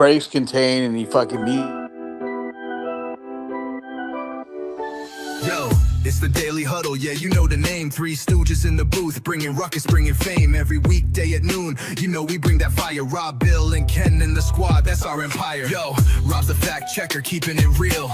breaks contain and he fucking beat. Yo, it's the Daily Huddle, yeah, you know the name. Three stooges in the booth, bringing ruckus, bringing fame. Every weekday at noon, you know we bring that fire. Rob, Bill, and Ken in the squad, that's our empire. Yo, Rob's the fact checker, keeping it real.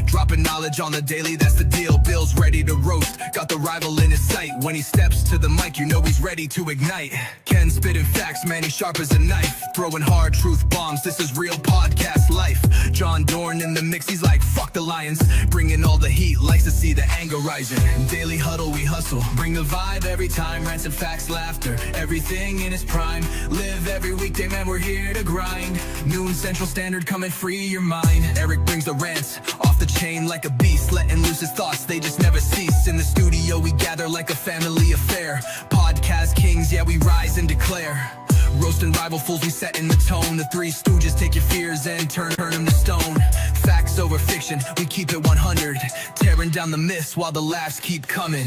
Dropping knowledge on the daily, that's the deal. Bill's ready to roast, got the rival in his sight. When he steps to the mic, you know he's ready to ignite. Ken spitting facts, man, he's sharp as a knife. Throwing hard truth bombs, this is real podcast life. John Dorn in the mix, he's like, fuck the Lions. Bringing all the heat, likes to see the anger rising. Daily Huddle, we hustle, bring the vibe every time. Rants and facts, laughter, everything in its prime. Live every weekday, man, we're here to grind. Noon Central Standard, come and free your mind. Eric brings the rants, off the chain like a beast, letting loose his thoughts, they just never cease. In the studio we gather like a family affair. Podcast kings, yeah, we rise and declare. Roasting rival fools, we setting the tone. The Three Stooges take your fears and turn them to stone. Facts over fiction, we keep it 100. Tearing down the myths while the laughs keep coming.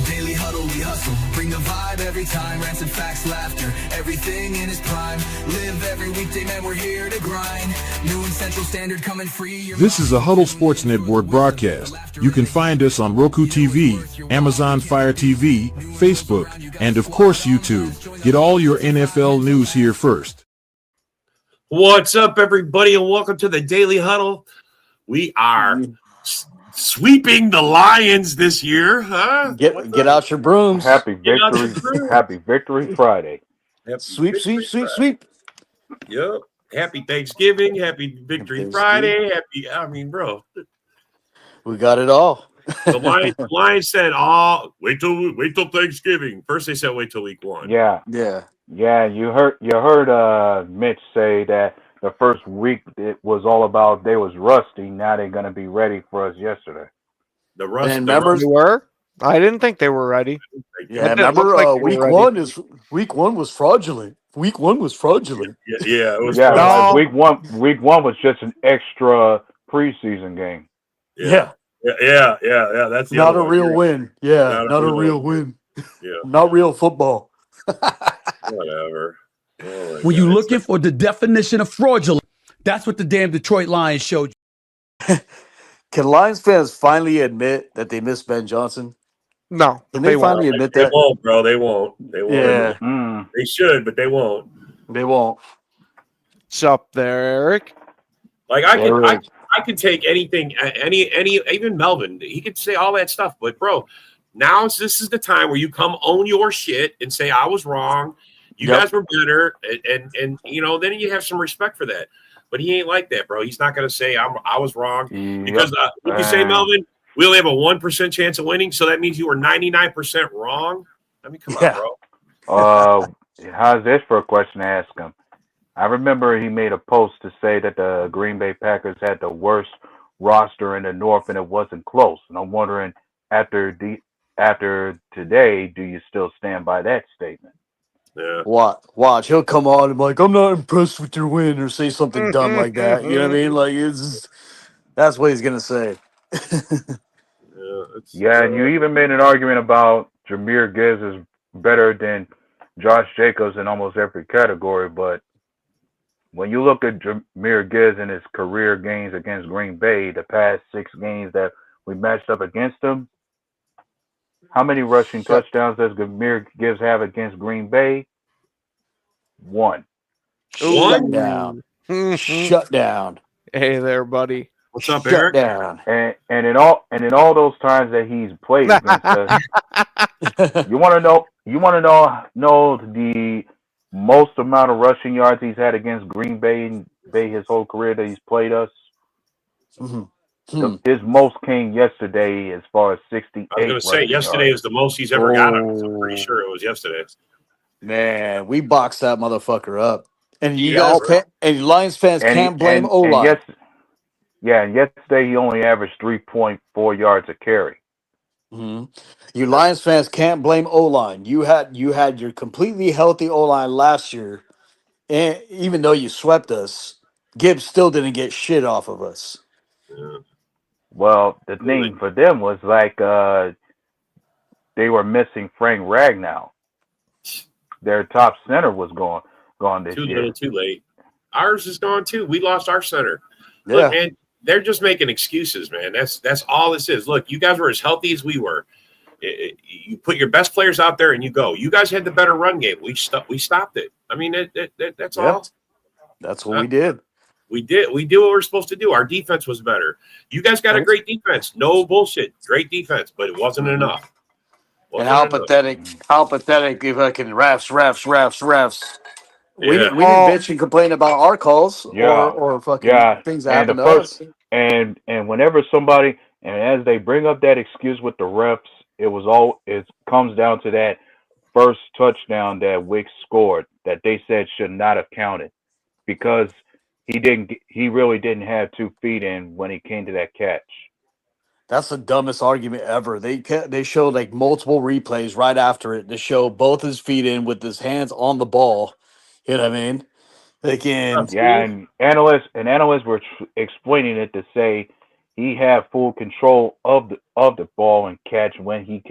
Daily Huddle, we hustle, bring the vibe every time. Rants and facts, laughter, everything in its prime. Live every weekday, man, we're here to grind. Noon Central Standard, come and free your This is a Huddle Sports Network broadcast. You can find us on Roku TV, Amazon Fire TV, Facebook, and of course YouTube. Get all your NFL news here first. What's up, everybody, and welcome to the Daily Huddle. We are sweeping the Lions this year, huh? Get out your brooms. Happy Victory Friday. Sweep. Yep. Happy Thanksgiving. Happy Victory Friday. Bro. We got it all. The Lions said, wait till Thanksgiving. First they said wait till week 1. Yeah. You heard Mitch say that the first week it was all about they was rusty. Now they're gonna be ready for us yesterday. The rust. And remember, they were? I didn't think they were ready. Yeah, remember week one was fraudulent. Week one was fraudulent. Yeah, it was. Yeah, No. week one was just an extra preseason game. Yeah. That's the Not other a real one. win. Yeah, not a real win. Yeah. Not real football. Whatever. When you're looking for the definition of fraudulent, that's what the damn Detroit Lions showed you. Can Lions fans finally admit that they missed Ben Johnson? No, Can they finally admit They that? won't, bro. They won't. Yeah. They should, but they won't. They won't. What's up there, Eric? Like I could take anything, any even Melvin. He could say all that stuff, but bro, now this is the time where you come own your shit and say I was wrong. You guys were better, and then you have some respect for that. But he ain't like that, bro. He's not gonna say I was wrong because if you say Melvin, we only have a 1% chance of winning, so that means you were 99% wrong. I mean, come on, bro. How's this for a question to ask him? I remember he made a post to say that the Green Bay Packers had the worst roster in the North, and it wasn't close. And I'm wondering, after today, do you still stand by that statement? Yeah. Watch. He'll come on and be like, I'm not impressed with your win, or say something dumb like that. You know what I mean? Like that's what he's gonna say. And you even made an argument about Jahmyr Gibbs is better than Josh Jacobs in almost every category, but when you look at Jahmyr Gibbs and his career games against Green Bay, the past 6 games that we matched up against him, how many rushing touchdowns does Jahmyr Gibbs have against Green Bay? 1. Shut down. Shut down. Hey there, buddy. What's up, Shut Eric? down. And in all those times that he's played against us, you want to know the most amount of rushing yards he's had against Green Bay his whole career that he's played us? His most came yesterday as far as 68. I was going to say, yesterday is the most he's ever got. I'm pretty sure it was yesterday. Man, we boxed that motherfucker up. And you guys can't, and Lions fans can't blame O-line. And yesterday he only averaged 3.4 yards a carry. Mm-hmm. You Lions fans can't blame O-line. You had your completely healthy O-line last year, and even though you swept us, Gibbs still didn't get shit off of us. Yeah. Well, the thing for them was like they were missing Frank Ragnow. Their top center was gone this year. Too late. Ours is gone too. We lost our center. Yeah. Look, man, they're just making excuses, man. That's all this is. Look, you guys were as healthy as we were. You put your best players out there and you go. You guys had the better run game. We stopped it. I mean, that's all. That's what we did. We did what we're supposed to do. Our defense was better. You guys got a great defense. No bullshit. Great defense, but it wasn't enough. And how pathetic if I can refs. We didn't bitch and complain about our calls or fucking things that happened to us. And whenever somebody and as they bring up that excuse with the refs, it comes down to that first touchdown that Wicks scored that they said should not have counted because he really didn't have 2 feet in when he came to that catch. That's the dumbest argument ever. They showed like multiple replays right after it to show both his feet in with his hands on the ball. You know what I mean? And analysts were explaining it to say he had full control of the ball and catch when he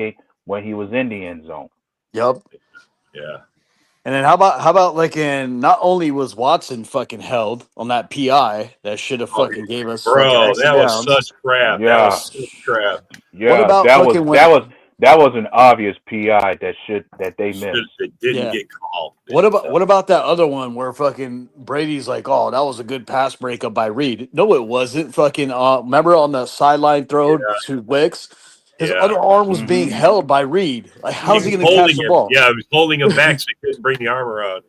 was in the end zone. Yep. Yeah. And then how about like not only was Watson fucking held on that PI that should have fucking gave us bro, that was such crap. Yeah. That was such crap. Yeah, what about that was an obvious PI that they missed. It didn't get called. What about that other one where fucking Brady's like, oh, that was a good pass breakup by Reed? No, it wasn't. Fucking remember on the sideline throw to Wicks? His other arm was being held by Reed. Like, how's he going to catch the ball? Yeah, he was holding him back so he couldn't bring the arm around.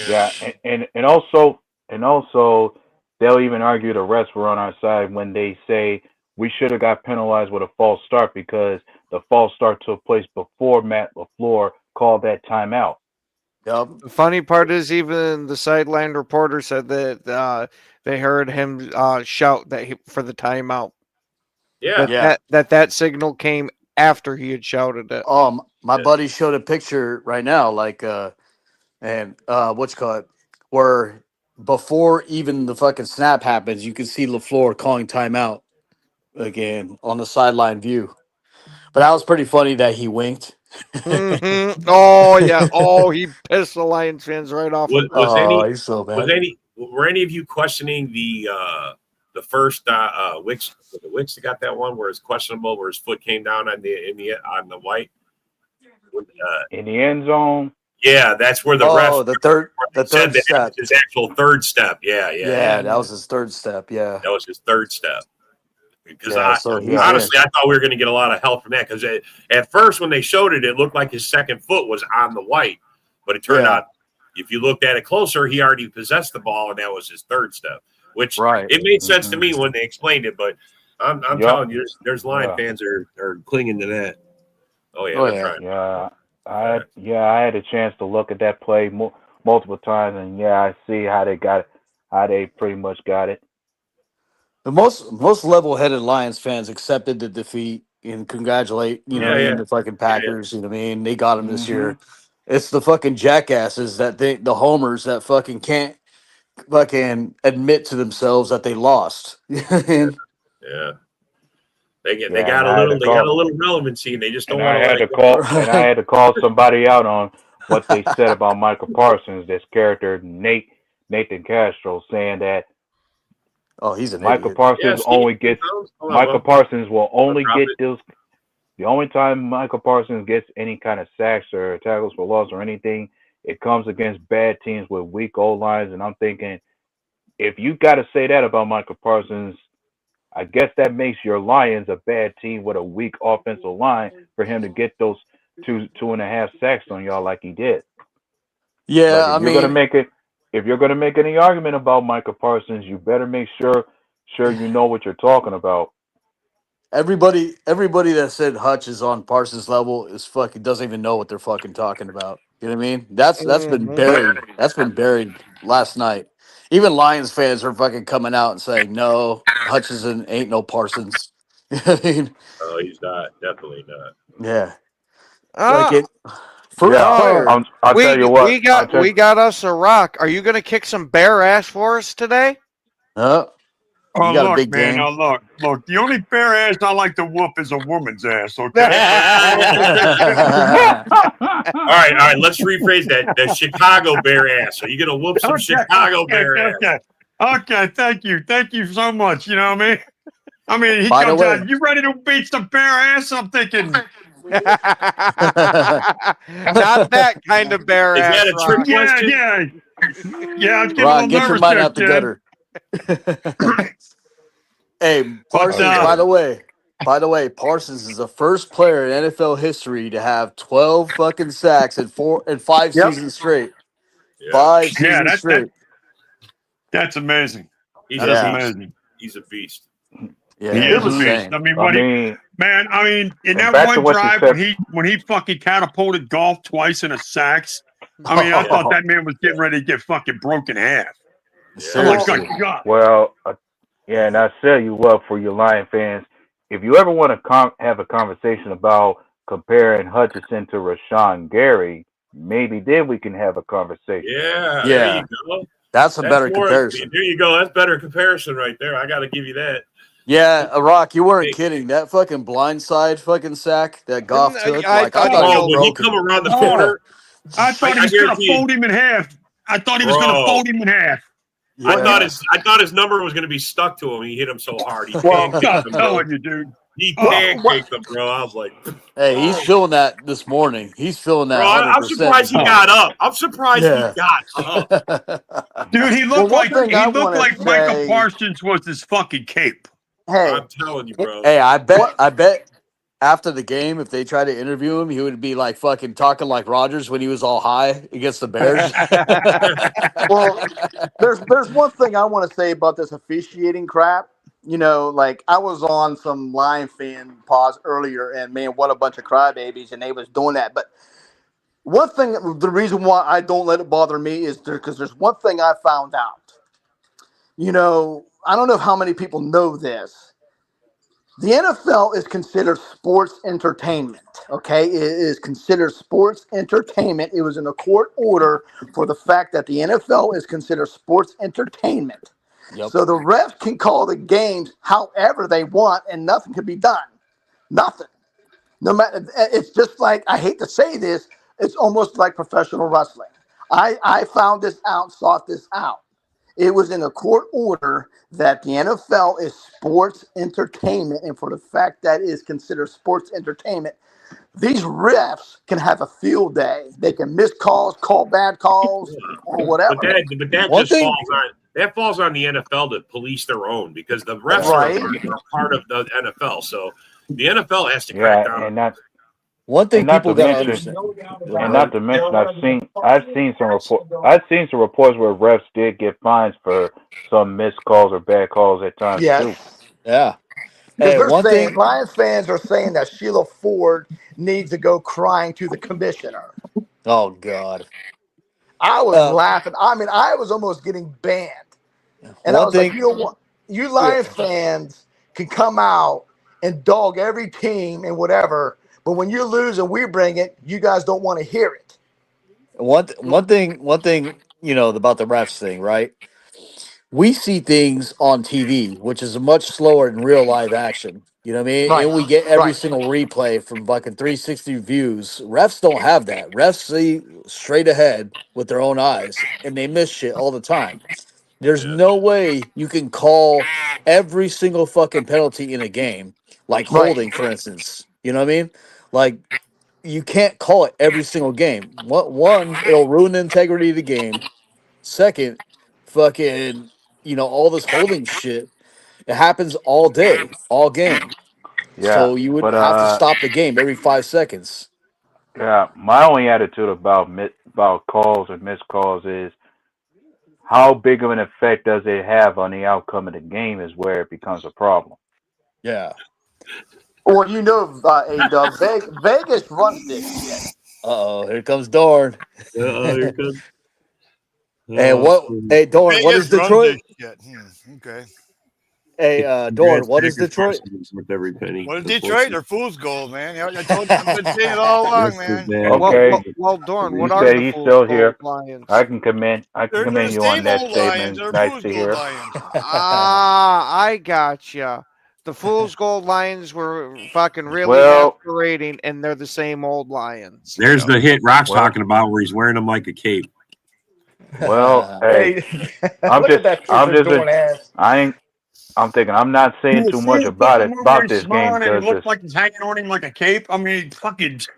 Yeah, and also they'll even argue the refs were on our side when they say we should have got penalized with a false start because the false start took place before Matt LaFleur called that timeout. Yep. The funny part is even the sideline reporter said that they heard him shout for the timeout. Yeah. That signal came after he had shouted it. My buddy showed a picture right now, like where before even the fucking snap happens, you can see LaFleur calling timeout again on the sideline view. But that was pretty funny that he winked. Mm-hmm. Oh yeah. Oh, he pissed the Lions fans right off. He's so bad. Were any of you questioning the first Wicks that got that one where it's questionable where his foot came down on the white in the end zone? Yeah, that's where the ref. The third step. His actual third step. Yeah. That was his third step. Yeah, that was his third step. Because honestly, I thought we were going to get a lot of help from that. Because at first, when they showed it, it looked like his second foot was on the white, but it turned out, if you looked at it closer, he already possessed the ball, and that was his third step. Which it made sense to me when they explained it, but I'm telling you, there's Lion fans are clinging to that. Oh yeah, I had a chance to look at that play multiple times, and I see how they got it, how they pretty much got it. The most level-headed Lions fans accepted the defeat and congratulate the fucking Packers. You know what I mean? They got them this year. It's the fucking jackasses the homers that fucking can't fucking admit to themselves that they lost. Yeah. They got a little relevancy, and they just don't want to. And I had to call somebody out on what they said about Michael Parsons, this character Nathan Castro, saying that he's an Michael idiot. Parsons Michael Parsons will only get those. The only time Michael Parsons gets any kind of sacks or tackles for loss or anything, it comes against bad teams with weak O-lines. And I'm thinking, if you got to say that about Michael Parsons, I guess that makes your Lions a bad team with a weak offensive line for him to get those 2.5 sacks on y'all like he did. Yeah, if you're gonna make any argument about Michael Parsons, you better make sure you know what you're talking about. Everybody that said Hutch is on Parsons level is fucking doesn't even know what they're fucking talking about. You know what I mean? That's been buried. That's been buried last night. Even Lions fans are fucking coming out and saying, no, Hutchinson ain't no Parsons. You know what I mean? Oh, he's not. Definitely not. Yeah. I'll tell you what. We got us a rock. Are you going to kick some bear ass for us today? You got a look, big man. game. Look. The only bare ass I like to whoop is a woman's ass. Okay. All right. Let's rephrase that. The Chicago Bear ass. Are you gonna whoop some Chicago Bear ass? Okay. Thank you so much. You know what I mean? I mean, he By the comes way- out. You ready to beat some bare ass? I'm thinking. Not that kind of bear Is ass. that a trick Rock. question? Yeah. I was getting a Ron, little get your nervous mind there, out the kid. gutter. Hey, But, Parsons, by the way, Parsons is the first player in NFL history to have 12 fucking sacks in 5 seasons straight. Yeah. 5 seasons straight. That's amazing. He's That's a amazing. He's a beast. Yeah, He is a beast. insane. I mean, in and that back to one what you drive said- when he fucking catapulted golf twice in a sacks. I mean, I thought that man was getting ready to get fucking broken in half. I'm like, Seriously. good God. Well, yeah, and I tell you what, for your Lion fans, if you ever want to have a conversation about comparing Hutchinson to Rashawn Gary, maybe then we can have a conversation. Yeah. Yeah. There you go. That's a better comparison. There you go. That's better comparison right there. I got to give you that. Yeah, Rock, you weren't Hey. kidding. That fucking blindside fucking sack that Goff took, I like, I thought thought he he was was when he broken. come around the corner, I thought he I was going to guarantee you- fold him in half. I thought he was going to Bro. fold him in half. I thought his number was going to be stuck to him. He hit him so hard. He Well, pancaked I'm him, bro. telling you, dude. He pancaked him, bro. I was like, Hey, he's feeling that this morning. He's feeling that bro, 100%. I'm surprised he got up. I'm surprised Yeah. he got up. Dude, he looked one like thing I wanna Michael say- Parsons was his fucking cape. Hey, I'm telling you, bro. Hey, I bet after the game, if they try to interview him, he would be like fucking talking like Rodgers when he was all high against the Bears. well, there's one thing I want to say about this officiating crap. You know, like I was on some Lion fan pause earlier, and man, what a bunch of crybabies, and they was doing that. But one thing, the reason why I don't let it bother me is because there's one thing I found out. You know, I don't know how many people know this. The NFL is considered sports entertainment, okay? It is considered sports entertainment. It was in a court order for the fact that the NFL is considered sports entertainment. Yep. So the refs can call the games however they want and nothing can be done. Nothing. No matter, it's just like, I hate to say this, it's almost like professional wrestling. I found this out, sought this out. It was in a court order that the NFL is sports entertainment, and for the fact that it is considered sports entertainment, these refs can have a field day. They can miss calls, call bad calls, or whatever. But that One just thing- falls on the NFL to police their own because the refs Right. are part of the NFL. So the NFL has to Yeah, crack down. and that's One thing And not people to gotta mention- understand. and not to mention I've seen some reports where refs did get fines for some missed calls or bad calls at times too. Yes. Yeah. Because Hey, they're one saying, thing. Lions fans are saying that Sheila Ford needs to go crying to the commissioner. Oh God. I was Uh, laughing. I mean, I was almost getting banned. And I One was thing. like, you know what? You Lions fans can come out and dog every team and whatever, but when you lose and we bring it, you guys don't want to hear it. One thing. You know about the refs thing, right? We see things on TV, which is much slower than real live action. You know what I mean? Right. And we get every Right. single replay from fucking 360 views. Refs don't have that. Refs see straight ahead with their own eyes, and they miss shit all the time. There's no way you can call every single fucking penalty in a game, like Right. holding, for instance. You know what I mean? Like, you can't call it every single game. One, it'll ruin the integrity of the game. Second, fucking, all this holding shit. It happens all day, all game. Yeah, So you would but have to stop the game every 5 seconds. yeah, my only attitude about calls or missed calls is how big of an effect does it have on the outcome of the game is where it becomes a problem. Yeah. Well, you know, A-Dub, Vegas runs this shit. Uh-oh, here comes Dorn. Here comes. Hey, Dorn, what is Vegas runs Detroit? this shit. Okay. Hey, Dorn, what is Detroit? With every penny. What is Detroit? They're fool's gold, man. I told you, I've been saying it all along, man. Okay. Well, Dorn, You what are say the he's Fool's still Gold here. Lions? I can commend They're the you on same that old Lions. statement. They're Nice fool's to gold hear. Lions. I gotcha. The Fool's Gold Lions were fucking really Well, masquerading, and they're the same old Lions. There's the hit Rock's Well- talking about where he's wearing them like a cape. Well, hey, I'm look at that picture Dorn has. I'm thinking I'm not saying You too see much the about fucking movie about he's this game smiling and because it looks like he's hanging on him like a cape. I mean, fucking it's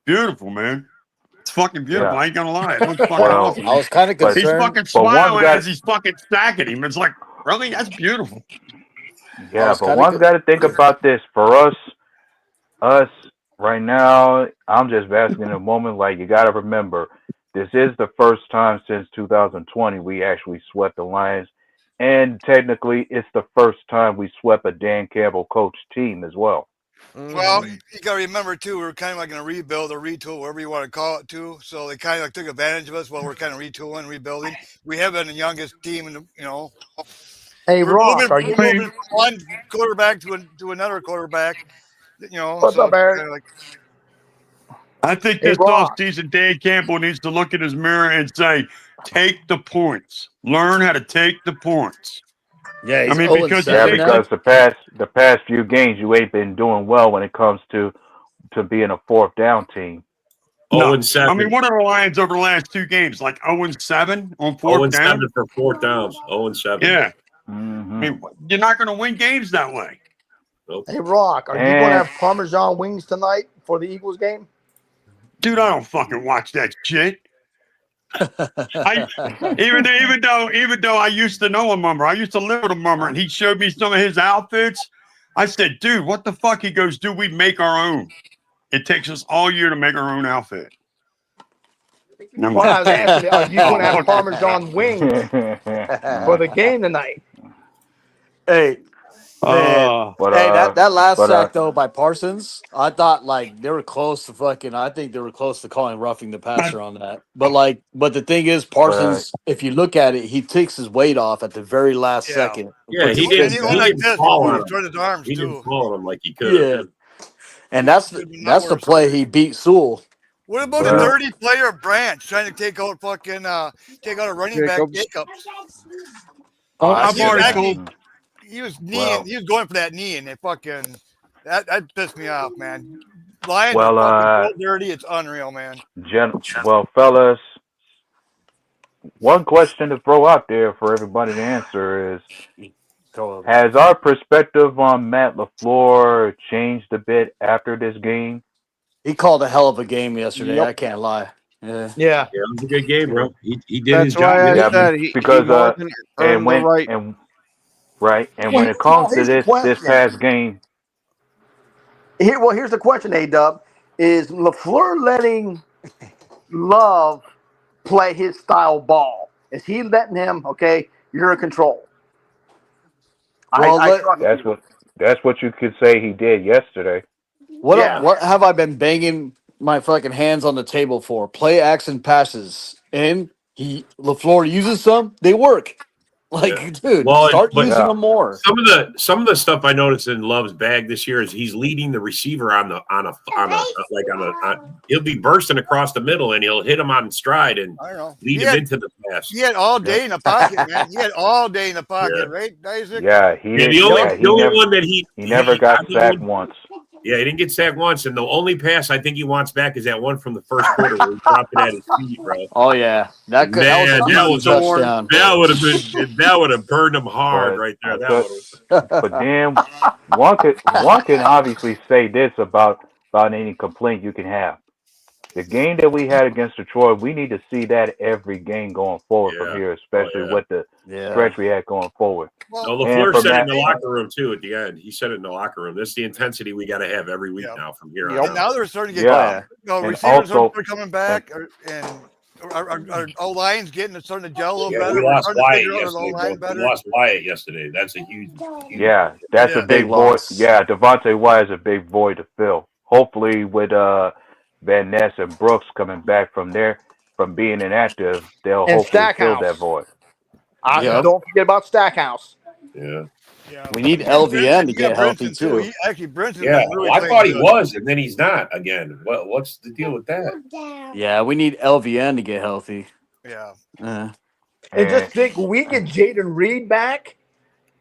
beautiful, man. It's fucking beautiful. Yeah. I ain't gonna lie. It looks fucking Well, awesome. I was kind of But- He's concerned. fucking but one's smiling got- as he's fucking stacking him. It's like, really? That's beautiful. yeah, was but kinda one's got to think about this for us right now. I'm just basking in a moment. Like you got to remember, this is the first time since 2020 we actually swept the Lions, and technically it's the first time we swept a Dan Campbell coach team as well. Well, you got to remember too, we were kind of like in a rebuild or retool, whatever you want to call it, too. So they kind of like took advantage of us while we're kind of retooling, rebuilding. We have been the youngest team, in the, Hey, we're Rock, moving, are you? we're moving from one quarterback to another quarterback. What's so up, Eric? kinda like, I think Hey, this Rock. offseason, Dan Campbell needs to look in his mirror and say, take the points. Learn how to take the points. Yeah, he's I mean, 0 because Yeah, 7 now. because the past few games you ain't been doing well when it comes to being a fourth down team. Oh, No. and 7. I mean, what are the Lions over the last two games? Like 0-7 on 0 fourth and down? 7 for 4th downs. 0 and 7. Yeah. Mm-hmm. I mean, you're not going to win games that way. Nope. Hey, Rock, are you going to have Parmesan wings tonight for the Eagles game? Dude, I don't fucking watch that shit. Even though I used to know a mummer, I used to live with a mummer, and he showed me some of his outfits. I said, dude, what the fuck? He goes, dude, we make our own. It takes us all year to make our own outfit. And I'm Well, I like, was asking, are you going to have fuck. Parmesan wings for the game tonight? Hey, man. But, Hey, that last but, sack though by Parsons, I thought like they were close to fucking. I think they were close to calling roughing the passer on that. But the thing is, Parsons, if you look at it, he takes his weight off at the very last second. Yeah, Puts he his didn't. fist He down. went He like didn't this. fall on He him. turned his arms, He too. didn't fall on him like he could. Yeah, and that's the play he beat Sewell. What about the dirty player Branch trying to take out a running back Jacobs? I've already told. He was kneeing. He was going for that knee, and that pissed me off, man. Lions are fucking so dirty. It's unreal, man. Well, fellas, one question to throw out there for everybody to answer is: has our perspective on Matt LaFleur changed a bit after this game? He called a hell of a game yesterday. I can't lie. Yeah, it was a good game, bro. He did That's his why job. I said because he earned the right. And when it comes to this past game, here's the question, A-Dub. Is LaFleur letting Love play his style ball? Is he letting him, okay, you're in control? Well, that's what you could say he did yesterday. What have I been banging my fucking hands on the table for? Play action passes, and LaFleur uses some. They work. Like, dude, start using them more. Some of the stuff I noticed in Love's bag this year is he's leading the receiver he'll be bursting across the middle and he'll hit him on stride and lead him into the pass. He had all day in the pocket, man. He had all day in the pocket, right, Isaac? Yeah, the only one that he never got sacked once. Yeah, he didn't get sacked once, and the only pass I think he wants back is that one from the first quarter where he dropped it at his feet, bro. Oh yeah, that was a touchdown. That would have burned him hard right there. But then one can obviously say this about any complaint you can have. The game that we had against Detroit, we need to see that every game going forward from here, especially with the stretch we had going forward. No, LaFleur said it in the locker room too at the end. He said it in the locker room. This is the intensity we got to have every week now from here on. And now they're starting to get receivers are coming back, and our O-line's starting to gel a little better. We lost Wyatt yesterday. That's a huge that's a big void. Yeah, Devontae Wyatt is a big void to fill. Hopefully with Van Ness and Brooks coming back from being inactive, they'll hopefully fill that void. Don't forget about Stackhouse. Yeah. Yeah. We need And LVN to you got get healthy Brinson too. too. He actually Brinson's Yeah, been really well, I playing thought he good. was, and then he's not again. What's the deal with that? Yeah, we need LVN to get healthy. Yeah. And And just think, we get Jaden Reed back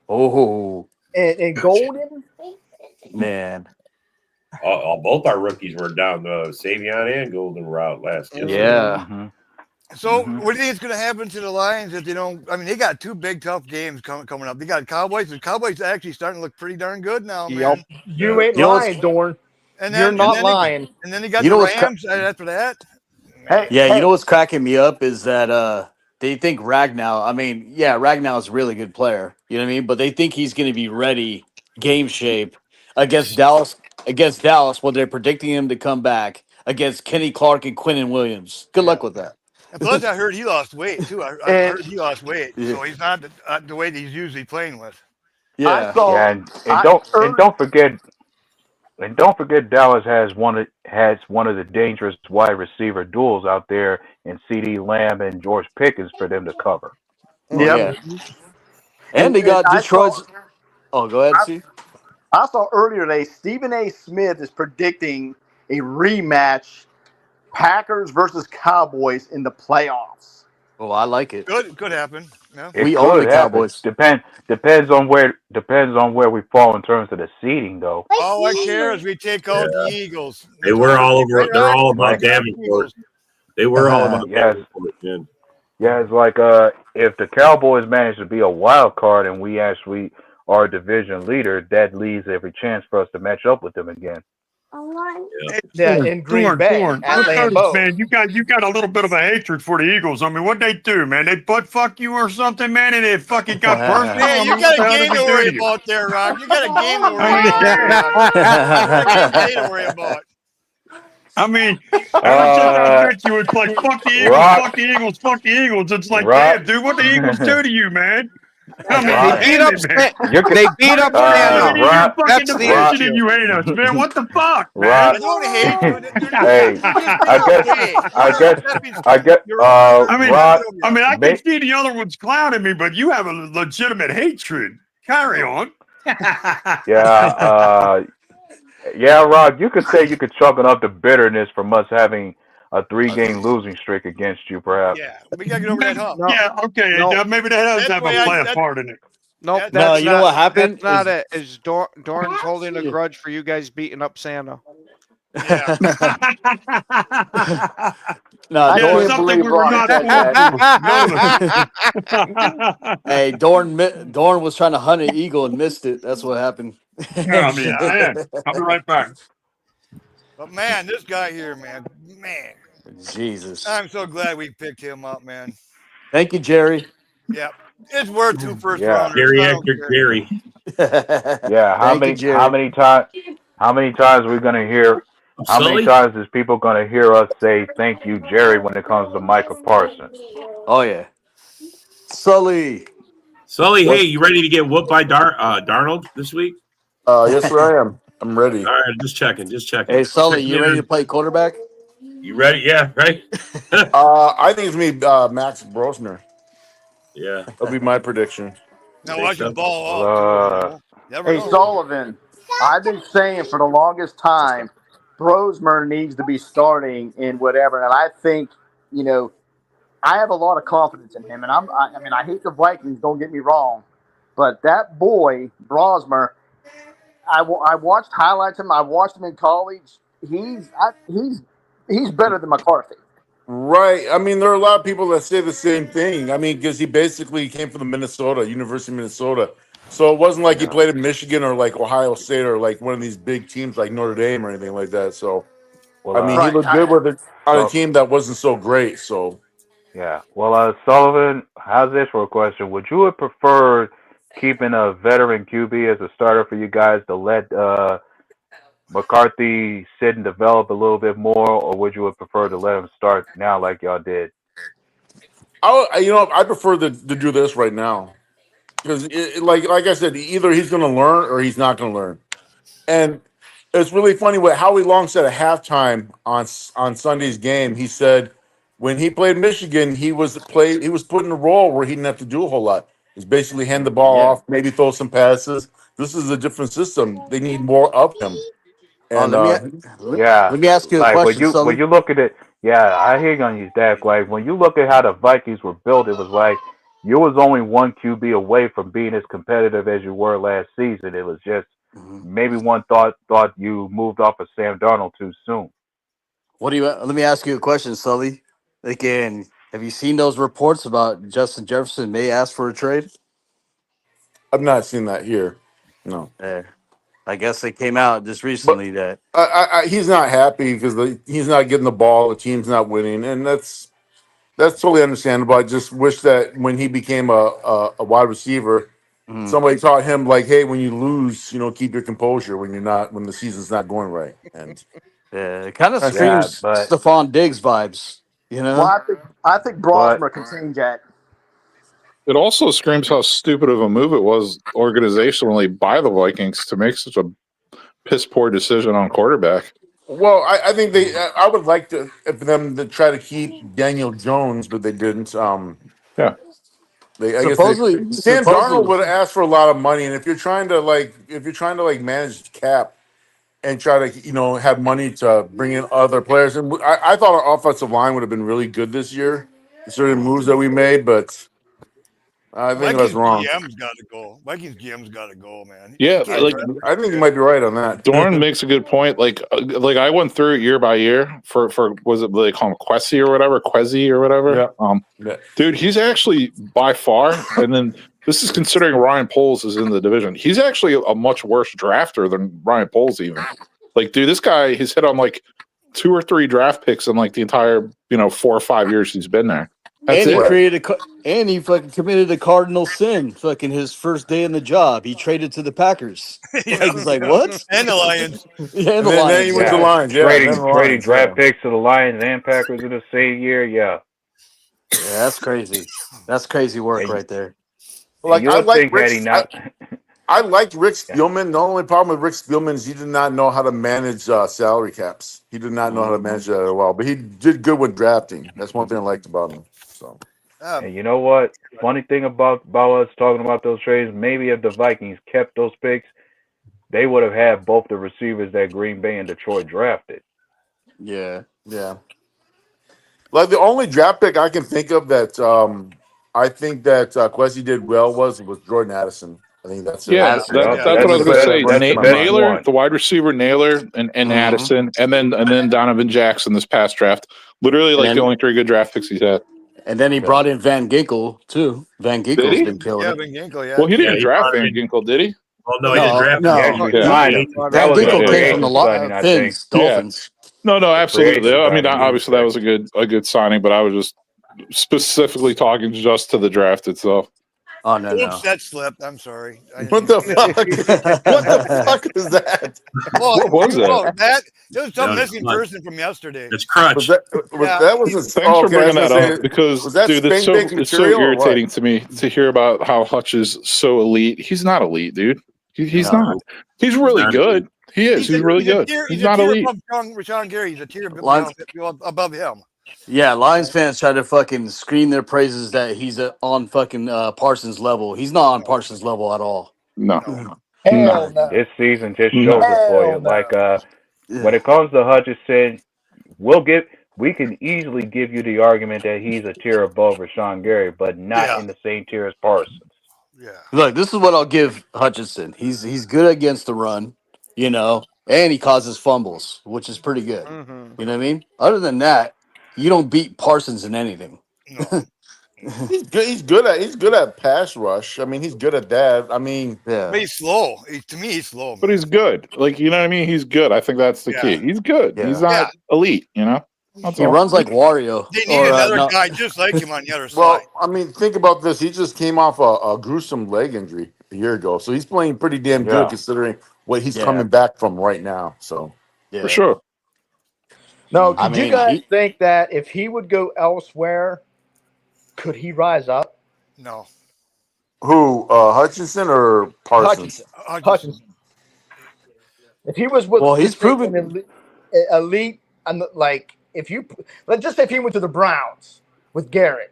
Oh and Golden. man, Both our rookies were down the Savion and Golden route yesterday. yeah, mm-hmm, So, mm-hmm. what do you think is going to happen to the Lions if they don't? I mean, they got two big, tough games coming up. They got Cowboys. The Cowboys are actually starting to look pretty darn good now, Yep. man. You ain't you know what's lying, Dorn. And You're then, and not then, they, lying. and then they got you the know what's Rams after that. Hey, Man, yeah, you hey, know what's cracking me up is that they think Ragnow. I mean, yeah, Ragnow is a really good player. You know what I mean? But they think he's going to be ready, game shape against Dallas. Against Dallas, when they're predicting him to come back against Kenny Clark and Quinton Williams. Good yeah. luck with that. And plus, I heard he lost weight too. I and heard he lost weight, Yeah, so he's not the weight he's usually playing with. I yeah, saw. Yeah, I heard. and don't forget Dallas has one of the dangerous wide receiver duels out there in CD Lamb and George Pickens for them to cover. oh Yep. yeah, Mm-hmm. and they And got Detroit's. Oh, go ahead, see. I saw earlier today Stephen A. Smith is predicting a rematch, Packers versus Cowboys in the playoffs. Oh, I like it. Could happen. Yeah. It We own could the happen. Cowboys. Depends on where we fall in terms of the seeding, though. All I care is we take Yeah, out the Eagles. they That's were all. all over. Right, They're Rock? all Like about Take out the Davenport. Eagles. They were all about yes, Davenport, man. yeah, it's like if the Cowboys manage to be a wild card and we actually are a division leader, that leaves every chance for us to match up with them again. Yeah. Hey, Yeah, in Green Bay at I've noticed, Lambeau. man, you got a little bit of a hatred for the Eagles. I mean, what they do, man? They butt fuck you or something, man, and it fucking got personal. Hey, I you mean, what got the a hell did game we to do worry to you? about there, Rock. You got a game to I worry mean, about there, Rock. You got a game today to worry about. I mean, ever since I met you, it's like fuck the Eagles, Rock, fuck the Eagles, fuck the Eagles. It's like, Rock, damn, dude, what the Eagles do to you, man? I mean, They Rock. beat damn up. it, man. You could, They beat up We're Santa. living in your fucking That's the Rock, division issue. and you hate us, man. What the fuck, man? I Rock. don't hate you. Hey, You're just in I our guess, way. I You're a guess, stepping I stone. guess, I We're mean, ahead Rock, of I you. mean, I can make, see the other ones clowning me, but you have a legitimate hatred. Carry Oh, on. yeah, yeah, Rock. You could say you could chalk it up to bitterness from us having a 3-game losing streak against you, perhaps. yeah. We got to get over that hump. No, Yeah, okay. no, Maybe that does That's have why a play a part in it. nope. No, That's you know not. what happened That's not is it. Is Dorn's holding a grudge for you guys beating up Santa? Yeah. no I Yeah, Dorn. can't something believe we were Rock not said born that. for. None of us. Hey, Dorn was trying to hunt an eagle and missed it. That's what happened. Yeah, I mean, man, I'll be right back. But man, this guy here, man, Jesus. I'm so glad we picked him up, man. Thank you, Jerry. Yeah. It's worth 2 first Yeah, rounders. I don't Geriatric care. Gary. yeah. Thank you, How Jerry. many times? How many times are we gonna hear? How many Sully? times is people gonna hear us say "Thank you, Jerry" when it comes to Michael Parsons? Oh yeah. Sully. Sully, hey, What's you ready to get whooped by Darnold this week? yes, sir, I am. I'm ready. All right, just checking, just checking. Hey Sully, Checking you ready to in. play quarterback? You ready? Yeah, right? I think it's me, Max Brosner. Yeah. That'll be my prediction. You Now think watch him so? ball out too. You Well, know, never Hey, know. Sullivan, I've been saying for the longest time, Brosmer needs to be starting in whatever, and I think, you know, I have a lot of confidence in him, and I mean, I hate the Vikings. Don't get me wrong, but that boy Brosmer, I watched highlights of him. I watched him in college. He's better than McCarthy. Right. I mean, there are a lot of people that say the same thing. I mean, because he basically came from the Minnesota, University of Minnesota. So it wasn't like he yeah. played in Michigan or like Ohio State or like one of these big teams like Notre Dame or anything like that. So, Well, I mean, he Right. looked good with it on a so team that wasn't so great. So, yeah. Well, Sullivan, how's this for a question? Would you have preferred keeping a veteran QB as a starter for you guys to let McCarthy sit and develop a little bit more, or would you have preferred to let him start now like y'all did? I prefer to do this right now because, like I said, either he's going to learn or he's not going to learn. And it's really funny what Howie Long said at halftime on Sunday's game. He said when he played Michigan, he was put in a role where he didn't have to do a whole lot. Is basically hand the ball off, maybe throw some passes. This is a different system. They need more of him. And Yeah, let me ask you a like question, when Sully. you look at it, yeah, I hear you on you, Dak. Like when you look at how the Vikings were built, it was like you was only one QB away from being as competitive as you were last season. It was just maybe one thought you moved off of Sam Darnold too soon. What do you? Let me ask you a question, Sully. Again, have you seen those reports about Justin Jefferson may ask for a trade? I've not seen that here. No. I guess they came out just But recently that he's not happy because he's not getting the ball. The team's not winning, and that's totally understandable. I just wish that when he became a wide receiver, somebody taught him like, hey, when you lose, keep your composure when the season's not going right. And it kind of that's Yeah, screams but Stephon Diggs vibes. Well, I think but Brosmer can change that. It also screams how stupid of a move it was organizationally by the Vikings to make such a piss poor decision on quarterback. well, I think I would like for them to try to keep Daniel Jones, but they didn't. Yeah. I guess Sam Darnold Supposedly, would have asked for a lot of money, and if you're trying to manage cap and try to have money to bring in other players, and I thought our offensive line would have been really good this year, certain moves that we made, but I think that's Vikings wrong. GM's got to go. Vikings GM's got to go, man. You Yeah, can't like draft I think you might be right on that. Dorn makes a good point. Like I went through it year by year for was it they call him Quessy or whatever, Quezzy or whatever. Yeah. Dude, he's actually by far, and then this is considering Ryan Poles is in the division. He's actually a much worse drafter than Ryan Poles even. Like, dude, this guy he's hit on like 2 or 3 draft picks in like the entire 4 or 5 years he's been there. That's and it. he fucking committed a cardinal sin. Fucking his first day in the job, he traded to the Packers. Yeah. He's like, what? And the Lions. Yeah, and And the then Lions. he went to yeah, Lions. Yeah, then the trading Lions. draft picks to the Lions and Packers in the same year. Yeah, Yeah, that's crazy. That's crazy work right there. and Like you I would like think had Rick. he not, I liked Rick yeah, Spielman. The only problem with Rick Spielman is he did not know how to manage salary caps. He did not know how to manage that at well, but he did good with drafting. That's one thing I liked about him. So and you know what? Funny thing about us talking about those trades, maybe if the Vikings kept those picks, they would have had both the receivers that Green Bay and Detroit drafted. Yeah. like the only draft pick I can think of that I think that Quessy did well was Jordan Addison. I think that's it. Yeah, Addison, Yep, yeah. that's what I was going to say. that's the best Naylor, one. the wide receiver Naylor, and Addison, and then Donovan Jackson this past draft. Literally, And like the then, only 3 good draft picks he's had. and then he brought in Van Ginkel too. Van Did Ginkel's he? been killing Yeah, it. Ben Ginkle, Well, he yeah. didn't he draft brought Van in. Ginkle, did he? Well, no, he didn't draft He him. actually Yeah. signed Yeah, him. he That Van was a Ginkel free came from the agent signing, I think. Fins, Dolphins. No, A free absolutely. agent I mean, signing, obviously that was a good signing, but I was just specifically talking just to the draft itself. Oh no, Oops, no. that slipped. I'm sorry. I didn't What mean the to- fuck? What the fuck is that? Oh, What was that? that? It was some No, missing what? person from yesterday. It's crutch. Yeah. That wasn't Thanks for okay? I was bringing that gonna up say, because, was that dude, spank bank it's so material or what? irritating to me to hear about how Hutch is so elite. He's not elite, dude. He's No. not. He's really Not good. He is. He's really good. He's not elite. above Rashawn Gary. He's a tier Lions, above him. yeah, Lions fans try to fucking scream their praises that he's on fucking Parsons level. He's not on Parsons level at all. No, No. Hell no, no. This season just no. shows it for you. Hell no. Like when Yeah. it comes to Hutchinson, we can easily give you the argument that he's a tier above Rashawn Gary, but not Yeah. in the same tier as Parsons. Yeah. Look, this is what I'll give Hutchinson. He's good against the run, and he causes fumbles, which is pretty good. Mhm. You know what I mean? Other than that, you don't beat Parsons in anything. No. He's good. He's good at pass rush. I mean, he's good at that. I mean, Yeah. But he's slow. To me, he's slow. But Man. he's good. Like, you know what I mean? He's good. I think that's the Yeah. key. He's good. Yeah. He's not elite, That's He all. runs like Wario. They need another guy just like him on the other well, side. I mean, think about this. He just came off a gruesome leg injury a year ago, so he's playing pretty damn good Yeah. considering what he's Yeah. coming back from right now. So Yeah. For sure. No, I did you mean, guys think that if he would go elsewhere, could he rise up? No. who, Hutchinson or Parsons? Hutchinson. If he was with, Well, he's just say proven- an elite, and like if you let's just say if he went to the Browns with Garrett,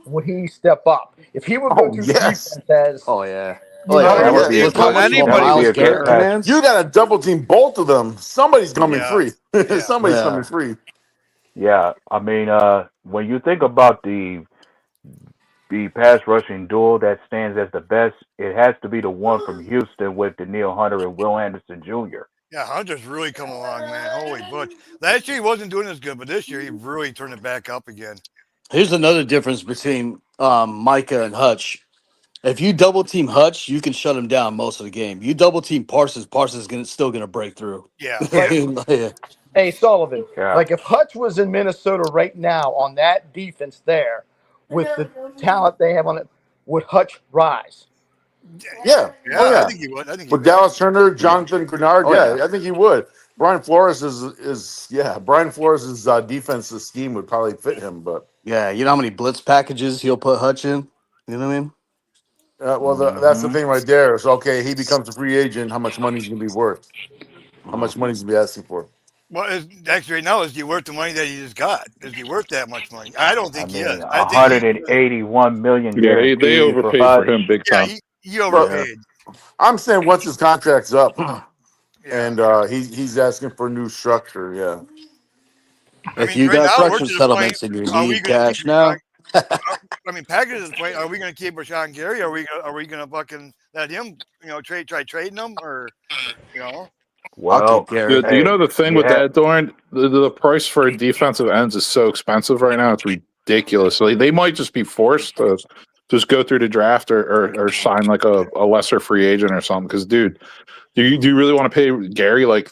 would he step up? If he would go to the defense as, Oh yeah. you Oh know, yeah. That would Look, be a look how good. much That would be Miles a good Garrett pass. commands. You got to double team both of them. Somebody's coming Yeah. free. Yeah. Somebody's Yeah. coming free. Yeah, I mean, when you think about the pass rushing duel that stands as the best, it has to be the one from Houston with Daniil Hunter and Will Anderson Jr. Yeah, Hunter's really come along, man. Holy butch. Last year he wasn't doing as good, but this year he really turned it back up again. Here's another difference between Micah and Hutch. If you double team Hutch, you can shut him down most of the game. You double team Parsons, Parsons is still gonna break through. Yeah. like, Yeah. hey, Sullivan, Yeah, like if Hutch was in Minnesota right now on that defense there with the talent they have on it, would Hutch rise? Yeah. Oh Yeah, I yeah. think he would. I think he With would. Dallas Turner, Jonathan Grenard, Oh yeah, yeah. I think he would. Brian Flores is Brian Flores' defensive scheme would probably fit him, but Yeah. You know how many blitz packages he'll put Hutch in? You know what I mean? that's the hmm thing right there. So okay, he becomes a free agent. How much money is going to be worth? How much money is going to be asking for? Well, actually, right now, is he worth the money that he just got? Is he worth that much money? I don't I think he mean, is. I think he, 181 million Yeah, they guaranteed for overpaid for Hutch. him big yeah, time. he But overpaid. I'm saying once his contract's up Yeah. and he's asking for a new structure. Yeah. I If mean, you right got now, we're structured to the point. settlements and you Are we need going to keep cash Rashawn? now, I mean, Packers is point. Are we going to keep Rashawn Gary? Are we going to fucking let him, try trading him, or you know? I'll keep Well, Gary. Do you know hey, the thing you with had that, Doran? The price for defensive ends is so expensive right now; it's ridiculous. So they might just be forced to just go through the draft or sign like a lesser free agent or something. Because, dude, do you really want to pay Gary like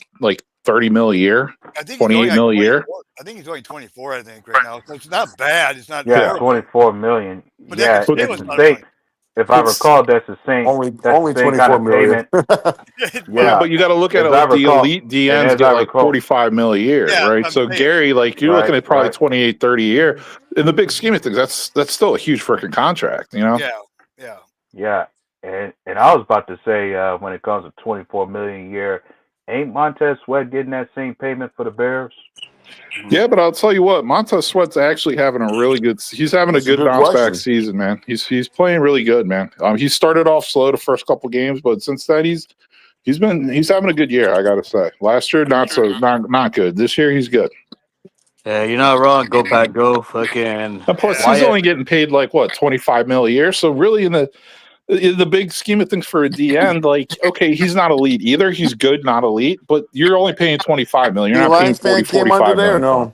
30 mil a year, I think he's only 28 like mil a year? 24. I think he's only 24. I think right now, so it's not bad. It's not yeah, Yeah, horrible, 24 million. but that could Yeah, but save it's us the a lot of same. money. If I it's recall, that's the same. That's the Only same kind 24 of million. payment. yeah, Yeah, but you got to look at as it I like the recall, elite and DNs as get I like recall, 45 mil a year, Yeah, right? I'm So saying. Gary, like you're looking right, at probably right. 28, 30 a year. In the big scheme of things, that's still a huge freaking contract, you know? Yeah, yeah. Yeah, and I was about to say when it comes to 24 million a year, ain't Montez Sweat getting that same payment for the Bears? Yeah, but I'll tell you what, Montez Sweat's actually having a really good. He's having a That's a good good bounce back question. season, man. He's playing really good, man. He started off slow the first couple games, but since then he's having a good year. I gotta say, last year not good. This year he's good. Yeah, you're not wrong. Go Pack, go. Fucking And plus, he's Wyatt. only getting paid like what 25 mil a year. So really, in the big scheme of things for a DN, like okay, he's not elite either. He's good, not elite. But you're only paying 25 million. You're Any not paying Lions fan 40, came under 45 there or million for him. no?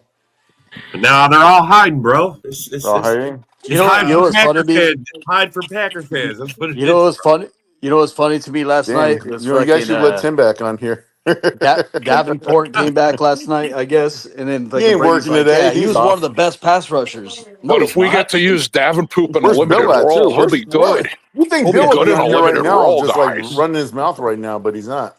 Now they're all hiding, bro. Oh, hey. You It's know, hide you know for what's funny, Packer B? fans. It's hide for Packer fans. That's what it You know is. what's funny? You know what's funny to me last Damn, night was you guys fucking should let Tim back on here. Davenport came back last night, I guess, and then He fucking ain't Brady's working like, today. "Yeah, he He's was one of off. the best pass rushers." No, But he's if we get not. to use Davenport in a Where's limited Bill at too? role, he'll Where's be good. You think He'll be Bill would good be in a on here right limited now, role, just like guys. running his mouth right now, but he's not.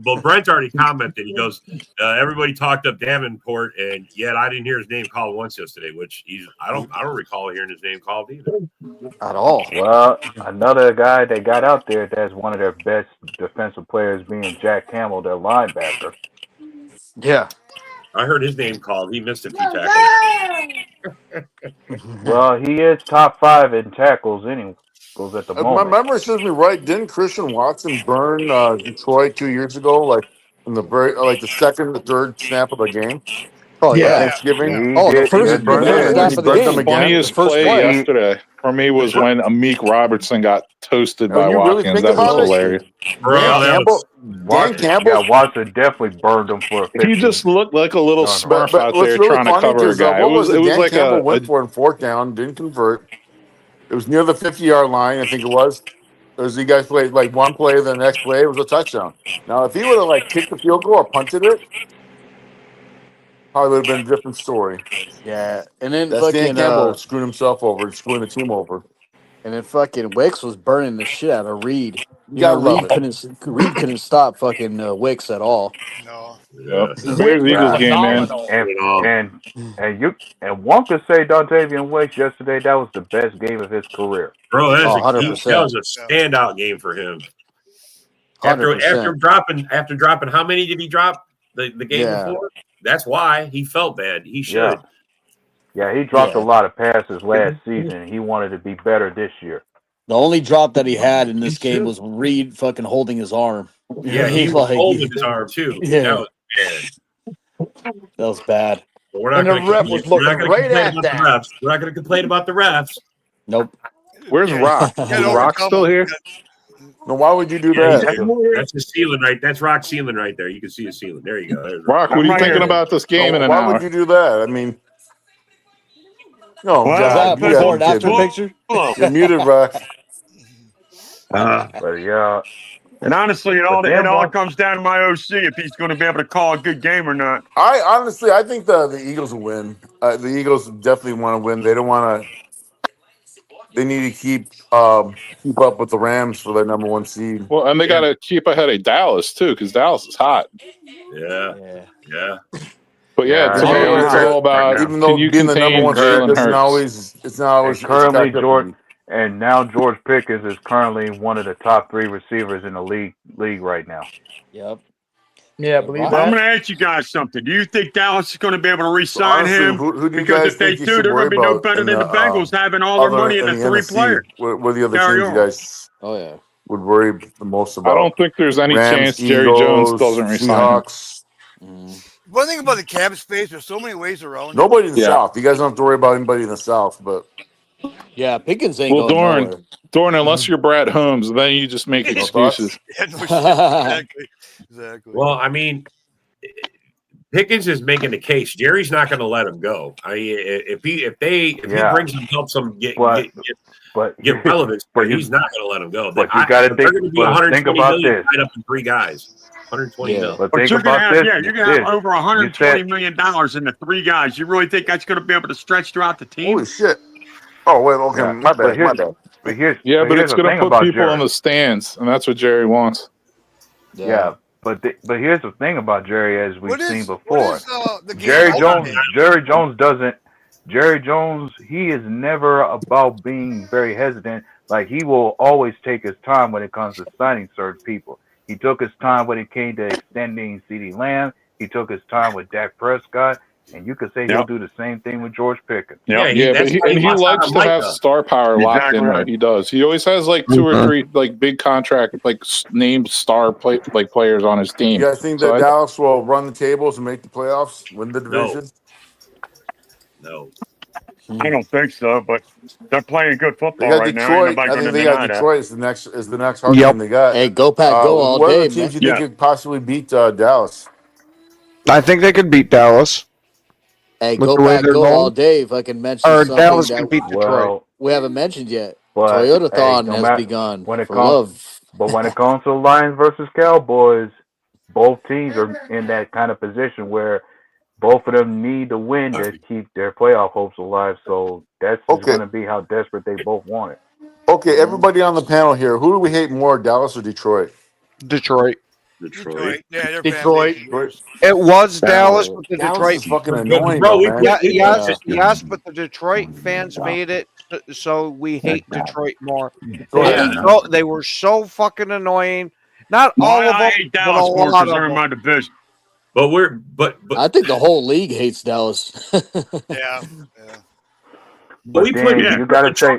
Well, Brent already commented. He goes, everybody talked up Davenport, and yet I didn't hear his name called once yesterday. Which I don't recall hearing his name called either. At all. Well, another guy they got out there that's one of their best defensive players being Jack Campbell, their linebacker. Yeah. I heard his name called. He missed a few tackles. Well, he is top 5 in tackles at the If my moment. memory serves me right, didn't Christian Watson burn Detroit 2 years ago, like in the like the second or third snap of the game, Oh Yeah. yeah. Thanksgiving? He Oh, the did. He first Yes, did he the burn first them, did. and he snap of the The burnt them game, again. the funniest first play play. He yesterday for me was when Amik Robertson got toasted When by you really Watkins. think That was about it, hilarious. Dan Bro, that was Campbell, Dan Campbell's Watson definitely burned him for a He 50 just looked like a little yarder run. smurf But out what's there really trying to funny cover a because guy. what was It it? was Dan like Campbell a went for it in fourth down, didn't convert. It was near the 50-yard line, I think it was. As you guys played like one play, the next play it was a touchdown. Now, if he would have like kicked the field goal or punted it, probably would have been a different story. Yeah, and then That's Dan fucking Campbell screwing himself over, screwing the team over. Wicks was burning the shit out of Reed. You You know, gotta love it. Reed couldn't stop fucking Wicks at all. No. yep. yeah. Bears Wicks is Eagles Yeah, game, man. phenomenal. and Oh, and and one could say Dontavian Wicks yesterday that was the best game of his career. bro, Oh, that 100%. was a standout game for him. After 100%. dropping how many did he drop the game Yeah. before? That's why he felt bad. He Yeah, should. Yeah, he dropped a Yeah. lot of passes last season. He wanted to be better this year. The only drop that he had in this game was Reed fucking holding his arm. Yeah, he was holding his arm too. Yeah. That was bad. That was bad. But we're not And the going to ref complain. was We're not looking going to right complain at about the that. refs. We're not going to complain about the refs. Nope. Where's Yeah. Rock? Can't Is Rock overcome still them. here? No, why would you do Yeah, that? that's his ceiling right. That's Rock's ceiling right there. You can see his ceiling. There you go. There's Rock, what are I'm you right thinking here. about this game No, in an why hour? would you do that? I mean, no, Well, God, you Before gotta and be after kidding me. picture? You're muted, Rock. But yeah, And honestly, it but all then one, comes down to my OC if he's going to be able to call a good game or not. I think the Eagles will win. The Eagles definitely want to win. They don't want to. They need to keep up with the Rams for their number one seed. Well, and they got to keep ahead of Dallas too, because Dallas is hot. Yeah. But yeah, Yeah, to me, Oh, it's hot all about Even can though you being the number contain one seed Jalen doesn't Hurts? always it's not always and currently stacked up for me. And now George Pickens is currently one of the top 3 receivers in the league right now. Yep. Yeah, believe I'm that. going to ask you guys something. Do you think Dallas is going to be able to So re-sign honestly, him? who do you Because guys if they think you do, should they're worry going to be no about better in than the Bengals having all their money in the 3 NFC? players. What are the other Carry teams you on. guys Oh yeah. would worry the most I don't about? think there's any Rams, chance Jerry Jones Eagles, doesn't resign him. Seahawks. One thing about the cap space, there's so many ways around it. Nobody in the Yeah. South. You guys don't have to worry about anybody in the South, but Yeah, Pickens ain't Well, going nowhere. Dorn, unless you're Brad Holmes, then you just make no excuses. thoughts. Yeah, no shit. Exactly. Well, I mean, Pickens is making the case. Jerry's not going to let him go. I mean, if he brings him, helps him get relevance, but he's not going to let him go. But you got to think. They're going to be But 120 think about million this. tied up in 3 guys. 120 mil. But But think you're going to about have, this. you're going to have over $120 said- million in the 3 guys. You really think that's going to be able to stretch throughout the team? Holy shit! Oh wait, okay, Yeah, my bad. But here's Yeah, but here's it's the going thing to put about people Jerry. in the stands, and that's what Jerry wants. Yeah, but here's the thing about Jerry, as we've seen before. The Jerry game Jones doesn't. Jerry Jones, he is never about being very hesitant. Like, he will always take his time when it comes to signing certain people. He took his time when it came to extending CeeDee Lamb. He took his time with Dak Prescott. And you could say he'll do the same thing with George Pickens. Yeah, but he likes to have star power locked in there. He does. He always has like 2 or 3 like big contract, like named star players on his team. You guys think that Dallas will run the tables and make the playoffs, win the division? No. I don't think so, but they're playing good They football got right now. Detroit. Ain't nobody I going think to they deny got that. Detroit is the next hard game they got. Hey, go Pack, go all what day, other teams man. you think could possibly beat Dallas? I think they could beat Dallas. Hey, With go the way Pack, they're go all going. day. If I can mention Or something Dallas that could beat Detroit. we haven't mentioned yet. But Toyotathon no has matter, begun when it for comes, love. But when it comes to the Lions versus Cowboys, both teams are in that kind of position where both of them need to win to keep their playoff hopes alive. So that's going to be how desperate they both want it. Okay, everybody on the panel here, who do we hate more, Dallas or Detroit? Detroit. Yeah, they're Detroit. It was Dallas, but the Dallas Detroit is fucking But, annoying, bro, though, man. yes, but the Detroit fans made it so we hate Detroit more. Go ahead. They were so fucking annoying. Not all Well, of them, I hate but a Dallas more lot because of they're in them. my division. But I think the whole league hates Dallas. Yeah. But we then put you gotta say,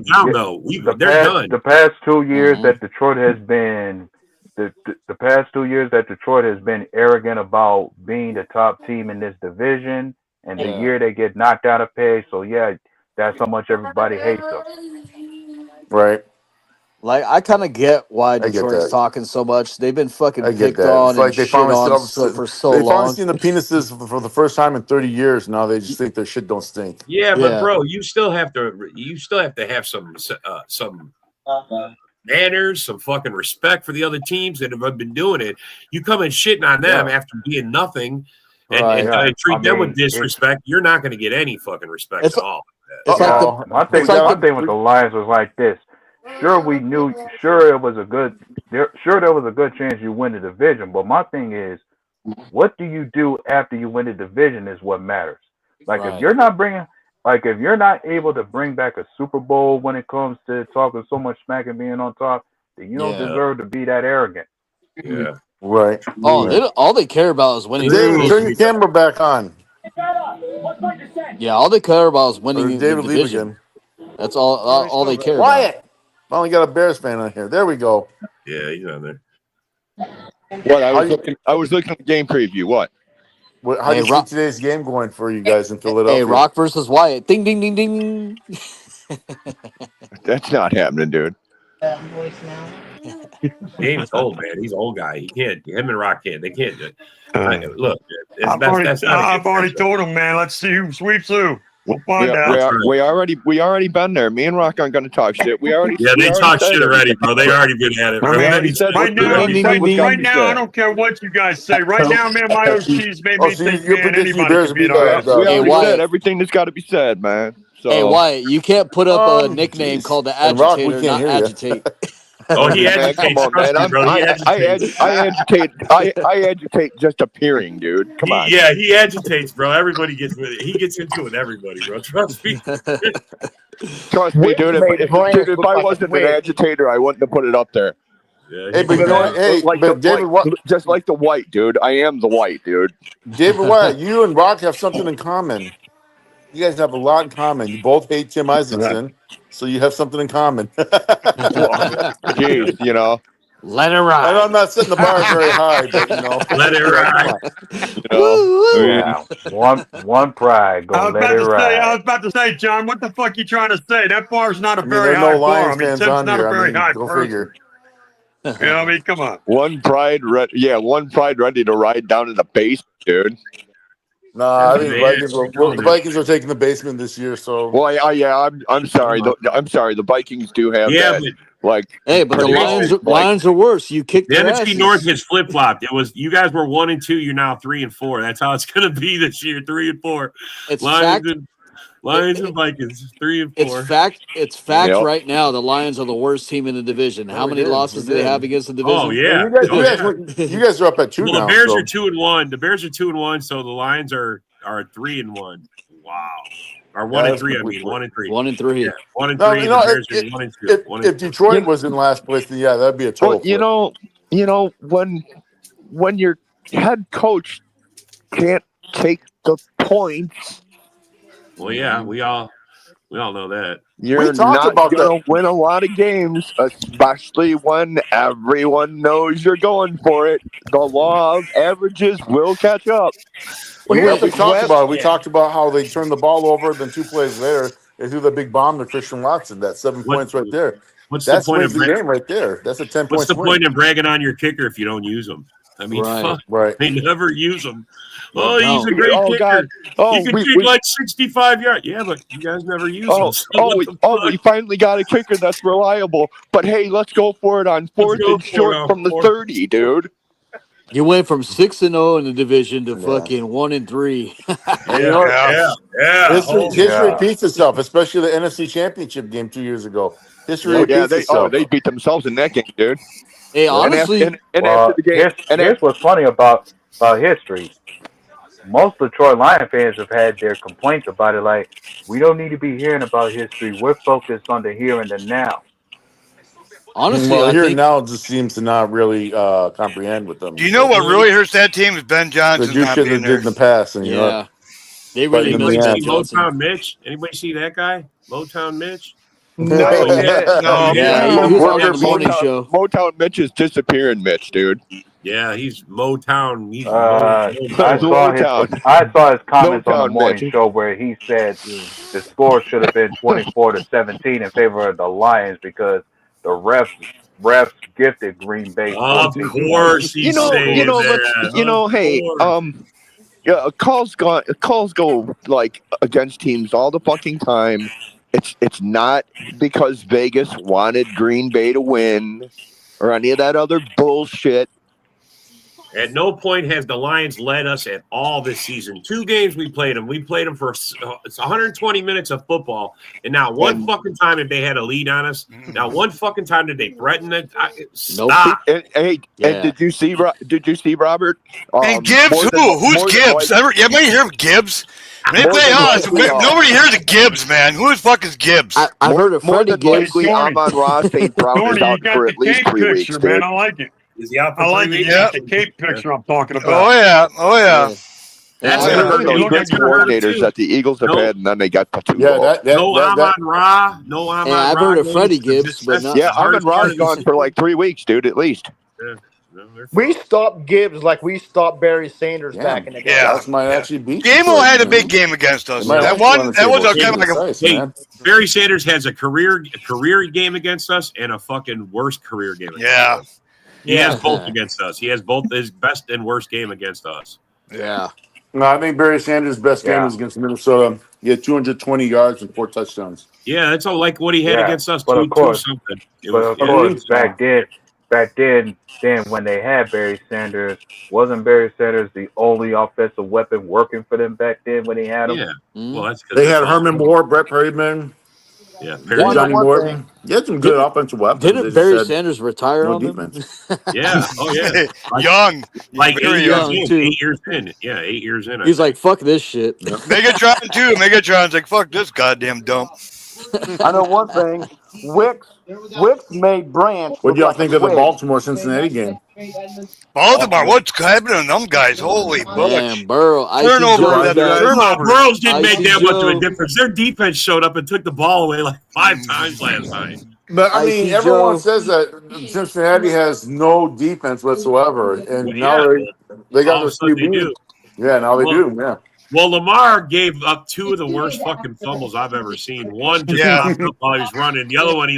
down though. The past 2 years that Detroit has been the past 2 years that Detroit has been arrogant about being the top team in this division, and the year they get knocked out of pay. So yeah, that's how much everybody hates them. Right. Like, I kind of get why get Detroit's that. talking so much. They've been fucking I get picked that. on It's like and they shit finally on saw, for so they finally long. seen the penises for the first time in 30 years. Now they just think their shit don't stink. Yeah, but bro, you still have to have some manners, some fucking respect for the other teams that have been doing it. You come and shitting on them after being nothing and treat them with disrespect, you're not going to get any fucking respect at all. My thing with the Lions was like this. Sure, there was a good chance you win the division, but my thing is, what do you do after you win the division is what matters. Like, if you're not able to bring back a Super Bowl when it comes to talking so much smack and being on top, then you don't deserve to be that arrogant. Yeah. Right. Oh, all they care about is winning. David, turn your camera back on. Yeah, all they care about is Or winning did the David leave division. again? That's all they care about. Wyatt. Finally got a Bears fan on here. There we go. Yeah, he's on there. What I was looking at the game preview. What? How do you see today's game going for you guys in Philadelphia? Hey, Rock versus Wyatt. Ding, ding, ding, ding. That's not happening, dude. Dave's old, man. He's an old guy. He can't. Him and Rock can't. They can't do it. Look, I've already told him, man. Let's see who sweeps who. We'll find out. We already been there. Me and Rock aren't going to talk shit. We already they talk shit already, bro. They already been at it. Right now, I don't care what you guys say. Right now, man, my OCs made me think, man, anybody can beat our ass. We already said everything that's got to be said, man. So. Hey, Wyatt, you can't put up a nickname called the Agitator, not agitate. Oh, he agitates. Come on, man. I agitate just appearing, dude. Come on. Yeah, he agitates, bro. Everybody gets with it. He gets into it with everybody, bro. Trust me. Trust me, dude. If I wasn't an agitator, I wouldn't have put it up there. Yeah, hey, but David, just like the white, dude. I am the white, dude. David Wyatt, you and Rock have something in common. You guys have a lot in common. You both hate Tim Isaacson, so you have something in common. Jeez, let it ride. I know I'm not setting the bar very high, but let it ride. One pride. Go let it ride. I was about to say, John, what the fuck you trying to say? That bar's not a very high no bar. Lions fans Tim's on not here. a very high go person. figure. Come on. One pride ready to ride down in the base, dude. Nah, I think the Vikings are taking the basement this year. So I'm sorry. I'm sorry. The Vikings do have that. Hey, but the Lions are worse. You kicked the their NFC asses. North gets flip flopped. It was you guys were 1 and 2. You're now 3 and 4. That's how it's going to be this year. 3 and 4. It's Lions and Vikings 3 and 4. It's fact right now. The Lions are the worst team in the division. How many losses do they have against the division? Oh yeah, you guys are up at 2 well, now. The Bears are 2 and 1. The Bears are 2 and 1. So the Lions are 3 and 1. Wow. Or 1 and 3. I mean 1 and 3. 1 and 3. Yeah, 1 and 3. The Bears are 1 and 2. If Detroit was in last place, then that'd be a total. When your head coach can't take the points. Well, yeah, we all know that. You're not going to win a lot of games, especially when everyone knows you're going for it. The law of averages will catch up. Well, we talked about it. We talked about how they turned the ball over, then 2 plays later, they threw the big bomb to Christian Watson. That's 7 points right there. That's the point of the game right there. That's a 10 What's point the point of bragging on your kicker if you don't use them? I mean, right. They never use them. Oh, he's a great kicker. God. He can kick like 65 yards. Yeah, but you guys never use them. So we finally got a kicker that's reliable. But hey, let's go for it on 4th and short from the 30, dude. You went from 6-0 in the division to fucking 1 and 3. History repeats itself, especially the NFC Championship game 2 years ago. History repeats itself. They beat themselves in that game, dude. Hey, honestly, after the game, here's what's funny about history. Most Detroit Lion fans have had their complaints about it. Like, we don't need to be hearing about history. We're focused on the here and the now. Honestly, here and now just seems to not really comprehend with them. Do you know what really hurts that team is Ben Johnson? They do shit they did in the past, and they really Anybody see Motown Mitch? Anybody see that guy? Motown Mitch? No. Yeah, he was on the morning show. Motown Mitch is disappearing, Mitch, dude. Yeah, he's Motown. He's I saw his comments on the morning show where he said the score should have been 24-17 in favor of the Lions because the refs gifted Green Bay. Of course, he's saying that. Calls go like against teams all the fucking time. It's not because Vegas wanted Green Bay to win or any of that other bullshit. At no point has the Lions led us at all this season. 2 games we played them. We played them for 120 minutes of football, and not one fucking time did they had a lead on us. Not one fucking time did they threaten it. Stop. And did you see Robert? And Gibbs, who's Gibbs? Everybody hear of Gibbs? Nobody hears of Gibbs, man. Who the fuck is Gibbs? I've heard of Freddie Gibbs. Amon-Ra St. Brown is out for at least 3 weeks. Man, I like it. Is he out for I like 3 it. weeks? The Cape picture I'm talking about. Oh yeah. That's Look gonna at hurt. those You know, good that's gonna hurt him coordinators too. that the Eagles have had, and then they got Tebow. Yeah, No Amon Ra. No Amon Hey, I've Ra. heard of goes. Freddie Gibbs, but That's not. the Yeah, Amon hardest part Ra's of this gone for like 3 weeks, dude, at least. Yeah. No, they're We fucked. stopped Gibbs like we stopped Barry Sanders Yeah, back in the day. Yeah. Dallas might actually beat Gamo Detroit, had a man. big game against us. They might That actually one, wanna that say, was well, a kind of like a. precise, Hey, man. Barry Sanders has a career game against us and a fucking worst career game against us. He has both against us. He has both his best and worst game against us. Yeah. No, I think Barry Sanders' best game was against Minnesota. He had 220 yards and 4 touchdowns. Yeah, that's all like what he had against us. But of course, something. Of course, back then, when they had Barry Sanders, wasn't Barry Sanders the only offensive weapon working for them back then when he had him? Yeah. Well, that's because They had Herman Moore, Brett Perryman. Yeah, Johnny Morton. You had some good offensive weapons. They Didn't just Barry said Sanders retire no on defense. them? Yeah. Oh yeah. Young. Like Very 8 young. years in. 8 years in. Yeah, 8 years in. He's like, fuck this shit. Megatron too. Megatron's like, fuck this goddamn dump. I know one thing. Wicks made Branch. What do y'all think of the twig. Baltimore-Cincinnati game? Baltimore, what's happening to them guys? Holy bush. Man, Burrow. Turnover. Burrows didn't make that much of Joe. a difference. Their defense showed up and took the ball away like 5 times last night. But I mean, Icy everyone Joe. says that Cincinnati has no defense whatsoever, and Well, now yeah. they got All of their a sudden they QB. do. Yeah, now they Well, do. Yeah. Well, Lamar gave up 2 of the worst fucking fumbles I've ever seen. One just popped up while he was running. The other one, he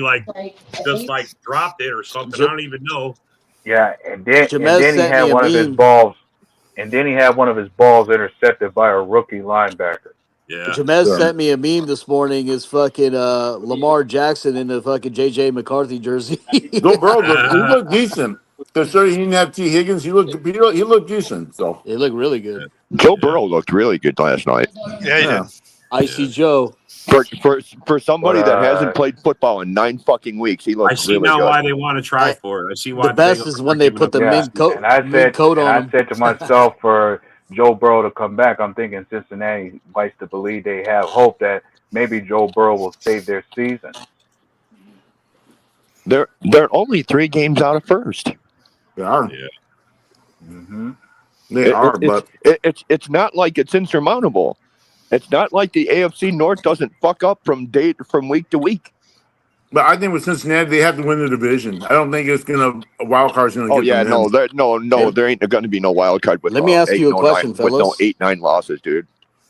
just dropped it or something. I don't even know. Yeah, and then he sent had me a one of his meme. balls, and then he had one of his balls intercepted by a rookie linebacker. Yeah. Jamez sent me a meme this morning. Is fucking Lamar Jackson in the fucking JJ McCarthy jersey. Go, bro. He looked decent. Considering he didn't have T. Higgins, he looked decent. So It looked really good. Joe Burrow looked really good last night. Yeah, he did. Icy Joe. For somebody that hasn't played football in 9 fucking weeks, he looked I see really now good. why they want to try for it. I see why The best is when they put the mid coat And I on him. said to myself, for Joe Burrow to come back, I'm thinking Cincinnati likes to believe they have hope that maybe Joe Burrow will save their season. They're only 3 games out of first. they are. Yeah. Mm-hmm. They are, but It's not like it's insurmountable. It's not like the AFC North doesn't fuck up from week to week. But I think with Cincinnati, they have to win the division. I don't think it's a wild card's gonna. Oh get yeah, them in. no, there ain't going to be no wild card with. Let me ask you a question, with no fellas. 8-9 losses, dude.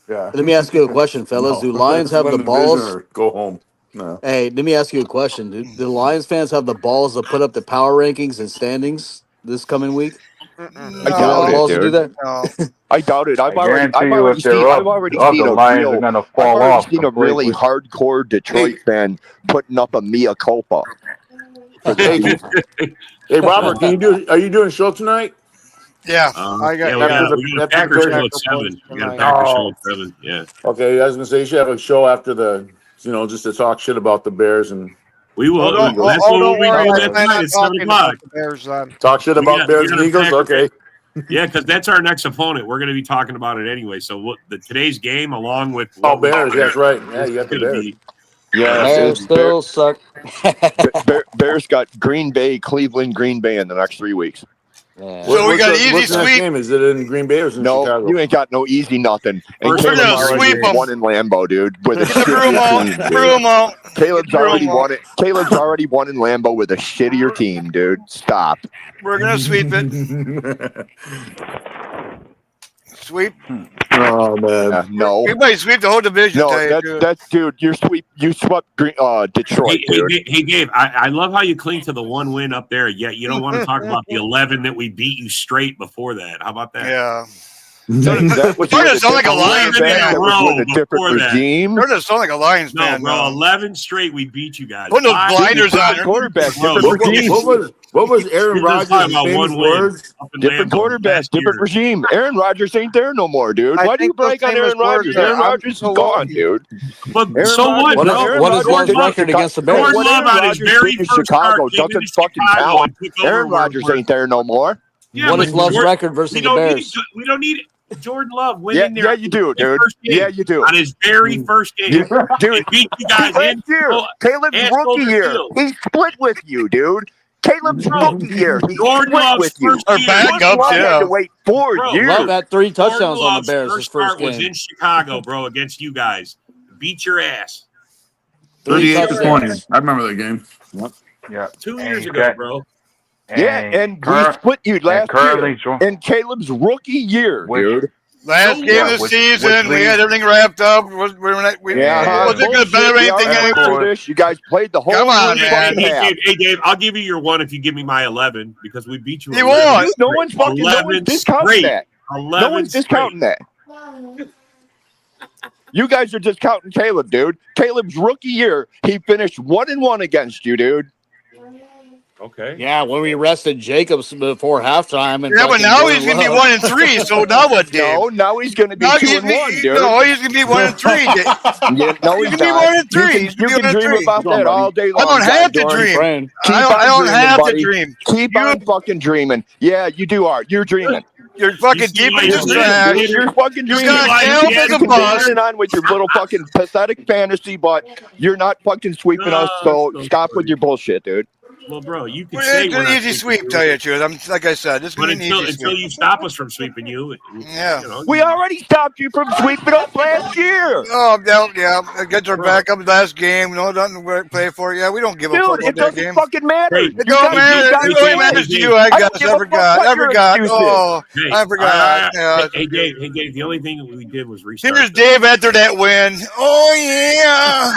Yeah. Let me ask you a question, fellas. Do Lions have Win the division balls? or go home. No. Hey, let me ask you a question. Do the Lions fans have the balls to put up the power rankings and standings this coming week? I Do they have doubt the it, balls to do dude. that? I doubt it. I've guarantee you already if they're seen, up, I've already the seen a Lions real, are gonna I've fall already off seen a really completely. hardcore Detroit fan putting up a mea culpa for the season. Hey, Robert, are you doing a show tonight? Yeah. We got a Packers show at 7. We got a Packers show at 7. Yeah. Okay, I was gonna say you should have a show after just to talk shit about the Bears and We will. Don't That's what we'll be worry, doing I that plan night on at 7 talking o'clock. about the Bears then. talk shit about Bears and Eagles. Okay. Yeah, because that's our next opponent. We're going to be talking about it anyway. So today's game, along with Bears. That's right. Yeah, you got the Bears. Yeah, Bears still suck. Bears got Green Bay, Cleveland, Green Bay in the next 3 weeks. Yeah. So we got easy what's the next sweep. game? Is it in Green Bay or is it in No, Chicago? you ain't got no easy nothing. And First Caleb's we're gonna already sweep 'em. won in Lambeau, dude. With a Get the broom shittier out. team, dude. Broom out. Caleb's Broom already out. won it. Caleb's already won in Lambeau with a shittier team, dude. Stop. We're going to sweep it. Sweep. Oh man. No. We might sweep the whole division. No, tell you the truth. that's dude. You swept Detroit, dude. Hey, Gabe, I love how you cling to the one win up there, yet you don't want to talk about the 11 that we beat you straight before that. How about that? Yeah. That was Starting to sound like a different Lions fan. fan. That was with a different before that. regime. Starting to sound like a Lions No, fan. bro, now. 11 straight we beat you guys. Put those blinders on. Different quarterback, Bro, different regime. What was Aaron We're just Rodgers' talking about famous one win. words? Up in Different Lambeau quarterback, last different year. regime. Aaron Rodgers ain't there no more, dude. I Why do you think those break on famous Aaron Rodgers? words are, Aaron "I'm Rodgers is so gone, lucky." dude. But Aaron so what, Rodgers- bro? Aaron What is Rodgers his did record against the Bears? Jordan What Love Aaron on his Rodgers very did in first Chicago start came doesn't into fucking Chicago count. and took over Aaron where Rodgers we're- ain't there no more. Yeah, What but is Love's Jordan- record versus we the don't Bears? we don't need Jordan Love Yeah, winning there. yeah, you do, dude. First game. Yeah, you do. On his very first game. Dude, He beat you guys last in. year, Oh, Caleb's and rookie Soldier year, Field. he split with you, dude. Caleb's rookie year. He Jordan split Love's with you. first year. backups, Love had yeah. to wait 4 Bro, years. Love had 3 touchdowns Jordan on the Love's Bears his first start was game. in Chicago, bro, against you guys. Beat your ass. 3 38 to 20. touchdowns. I remember that game. Yep. Yeah. 2 And years you ago, got- bro. Yeah, and we split you last currently year in Caleb's rookie year, dude. Last game of the season, we had everything wrapped up. We wasn't going to bet anything anymore. You guys played the whole Come on, man. Hey, Dave, I'll give you your 1 if you give me my 11 because we beat you. You won. No one's discounting that. No one's discounting that. You guys are discounting Caleb, dude. Caleb's rookie year, he finished 1-1 against you, dude. Okay. Yeah, when we rested Jacobs before halftime, and Yeah, but now he's going to be 1-3. So now what, Dave? No, now he's going to be 2-1, dude. No, he's going to be 1-3. Yeah, no, he's going to be 1-3. You can dream about that all day long. I don't have to dream. I don't have to dream. Keep on fucking dreaming. Yeah, you do, Art. You're dreaming. You're fucking deep into trash. You're fucking dreaming. You got Caleb as a boss. On with your little fucking pathetic fantasy, but you're not fucking sweeping us. So stop with your bullshit, dude. Well, bro, you can Well, say it's an easy sweep, tell you the truth. Like I said, this is but an easy until sweep. you stop us from sweeping you, Yeah. you know, We already stopped you from sweeping us last year. Oh, yeah. Get our backup last game. No, nothing to play for. Yeah, we don't give a fuck Dude, about it that doesn't game. fucking matter. It don't matter. It only matters to you, I guess. I forgot. Oh, I forgot. Hey, Dave. The only thing we did was restart. Here's Dave after that win. Oh, yeah.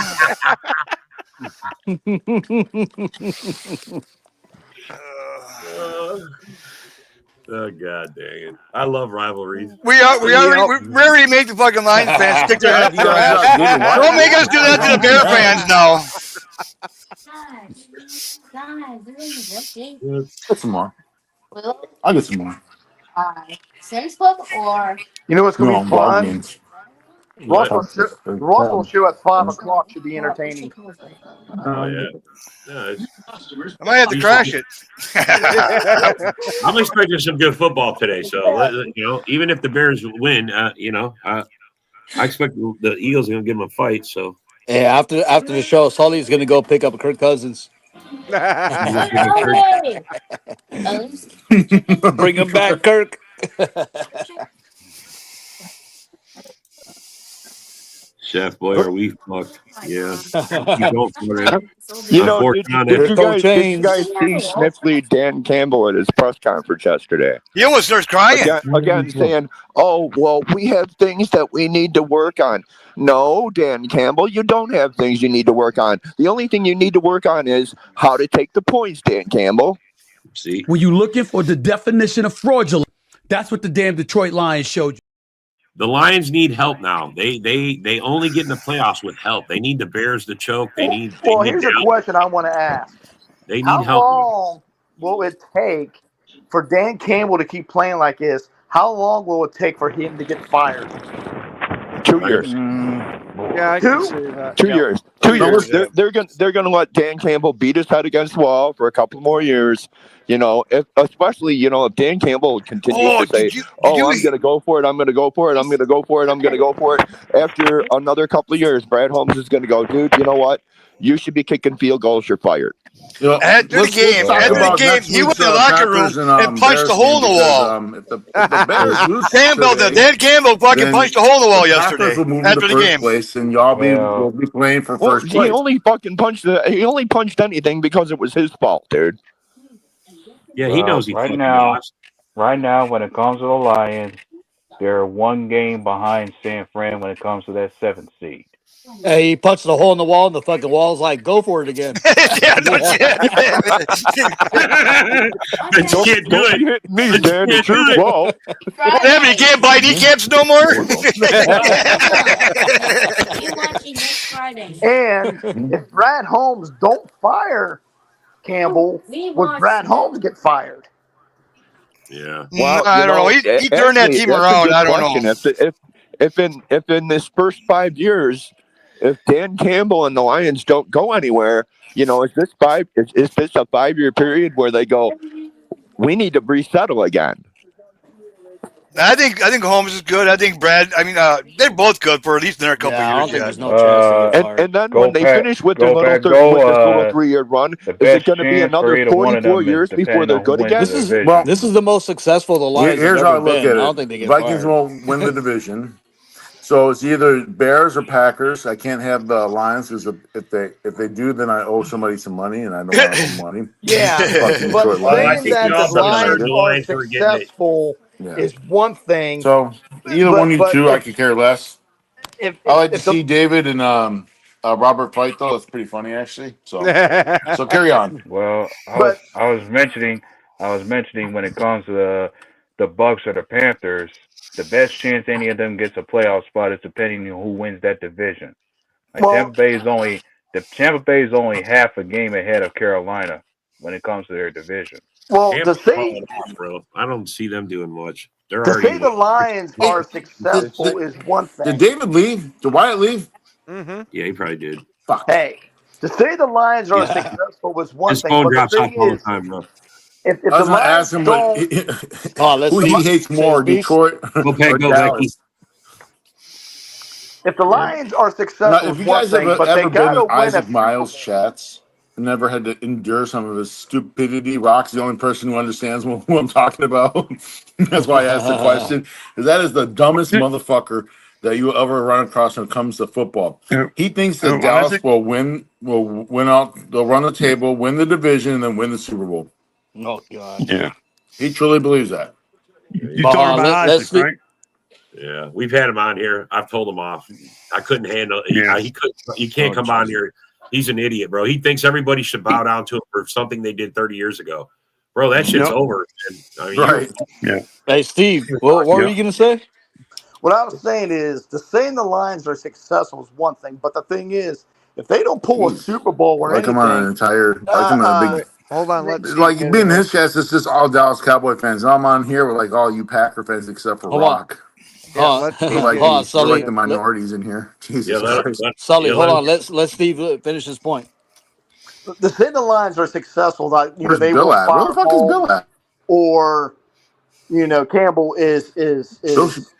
Oh god dang it! I love rivalries. We already made the fucking Lions fans stick their head. Don't make us do that to the Bear fans now. Get some more. I'll get some more. Sims book or You know what's going to be fun? Games. Russell show at 5 o'clock should be entertaining. Oh yeah. I might have to crash it. I'm expecting some good football today. So even if the Bears win, I expect the Eagles are gonna give them a fight. So yeah, after the show, Sully's gonna go pick up Kirk Cousins. Bring him back, Kirk. Chef, boy, are we fucked? Yeah. You know, did you guys see Sniffly Dan Campbell at his press conference yesterday? He almost starts crying. Again saying, oh, well, we have things that we need to work on. No, Dan Campbell, you don't have things you need to work on. The only thing you need to work on is how to take the points, Dan Campbell. See? When you're looking for the definition of fraudulent, that's what the damn Detroit Lions showed you. The Lions need help now. They only get in the playoffs with help. They need the Bears to choke. Here's a question I want to ask. They need How help. How long will it take for Dan Campbell to keep playing like this? How long will it take for him to get fired? 2 years. Yeah, I can see that. 2 years. 2 years. They're gonna let Dan Campbell beat his head against the wall for a couple more years. Especially if Dan Campbell continues to say, I'm going to go for it, I'm going to go for it, I'm going to go for it, I'm going to go for it. After another couple of years, Brad Holmes is going to go, dude, you know what? You should be kicking field goals. You're fired. After the game, he went to the locker room and punched the hole in the wall. If the Bears lose Dan Campbell fucking punched a hole in the wall yesterday after the game. Place, and y'all will be playing for first place. He only punched anything because it was his fault, dude. Yeah, he knows he right lost. Right now, when it comes to the Lions, they're 1 game behind San Fran when it comes to that 7th seed. Hey, he punched the hole in the wall, and the fucking wall's like, go for it again. But you can't do it. Hit me, Dan. It's your wall. What happened? You can't buy kneecaps no more? And if Brad Holmes don't fire Campbell, would Brad Holmes get fired? Yeah. Well, I don't know. He turned that team around. I don't know. If in this first 5 years, if Dan Campbell and the Lions don't go anywhere, is this a 5-year period where they go, we need to resettle again? I think Holmes is good. I think Brad. I mean, they're both good for at least another couple Yeah, I years don't think yet. there's no chance they get fired. And then Go when they Pack, finish with go Pack, go. with this little 3-year run, The is it best going to be chance for another either one of 44 them is years before depending they're on who good wins the again? This is division. this is the most successful the Lions have Here's how I ever look been. at I it: don't think they get Vikings fired. won't win the division, so it's either Bears or Packers. I can't have the Lions because if they do, then I owe somebody some money, and I don't want to owe money. Yeah, Fucking but Detroit Well, I Lions. saying think we that Stupid the all put fucking money on Lions the Nuggets. are line for getting it. successful Yeah. is one thing, So either one of you but two, I could care less. if I like to if the see David and Robert fight though. It's pretty funny actually. So carry on. Well, but I was mentioning when it comes to the Bucks or the Panthers, the best chance any of them gets a playoff spot is depending on who wins that division. Like well Tampa Bay is only half a game ahead of Carolina when it comes to their division. to Tampa's say falling off, bro. I don't see them doing much. They're to already say the what, Lions 6 are Did, successful did, is one did thing. David leave? Did Wyatt leave? Mm-hmm. Yeah, he probably did. Fuck. Hey, to say the Lions are Yeah. successful was one His thing, phone but the drops off thing all the is, time, bro. if I the was gonna Lions ask him, but don't, Oh, let's who the, he Li- hates say his more, piece. Detroit Go or Pack, go Becky. Dallas? if the Yeah. Lions are Now, successful if is you one guys have thing, but they ever been in gotta win a Isaac Super Miles' Bowl. chats and never had to endure some of his stupidity, Rock's the only person who understands who I'm talking about. That's why I asked the question. Because that is the dumbest motherfucker that you will ever run across when it comes to football. He thinks that Dallas Isaac? will win out, they'll run the table, win the division, and then win the Super Bowl. Oh God. Yeah. He truly believes that. You're But hold talking on, about let's Isaac, see. right? Yeah, we've had him on here. I've told him off. I couldn't handle. Yeah. He could. You can't Oh, come on Jesus. here. He's an idiot, bro. He thinks everybody should bow down to him for something they did 30 years ago, bro. That shit's Yep. over. Man. I mean, Right. Yeah. Hey, Steve, what were Yep. you gonna say? What I was saying is, to saying the Lions are successful is one thing, but the thing is, if they don't pull a Jeez. Super Bowl or Like I'm on an anything, entire, like I'm in a uh, big, Wait, hold on. they, Let Steve like get being in there. his chest, it's just all Dallas Cowboy fans. And I'm on here with like all you Packer fans except for Hold on. Rock. Yeah, Hold let on. We're Steve like get. Hold on, we're Get like Sully. the in. minorities in here. yeah. Jesus Let him. Christ. Sully, Yeah, hold let him. on. Let Steve finish his point. to say the Lions are successful, like Where's they Bill will at? Where the fire fuck is Bill Holmes at? or Campbell Bill should, is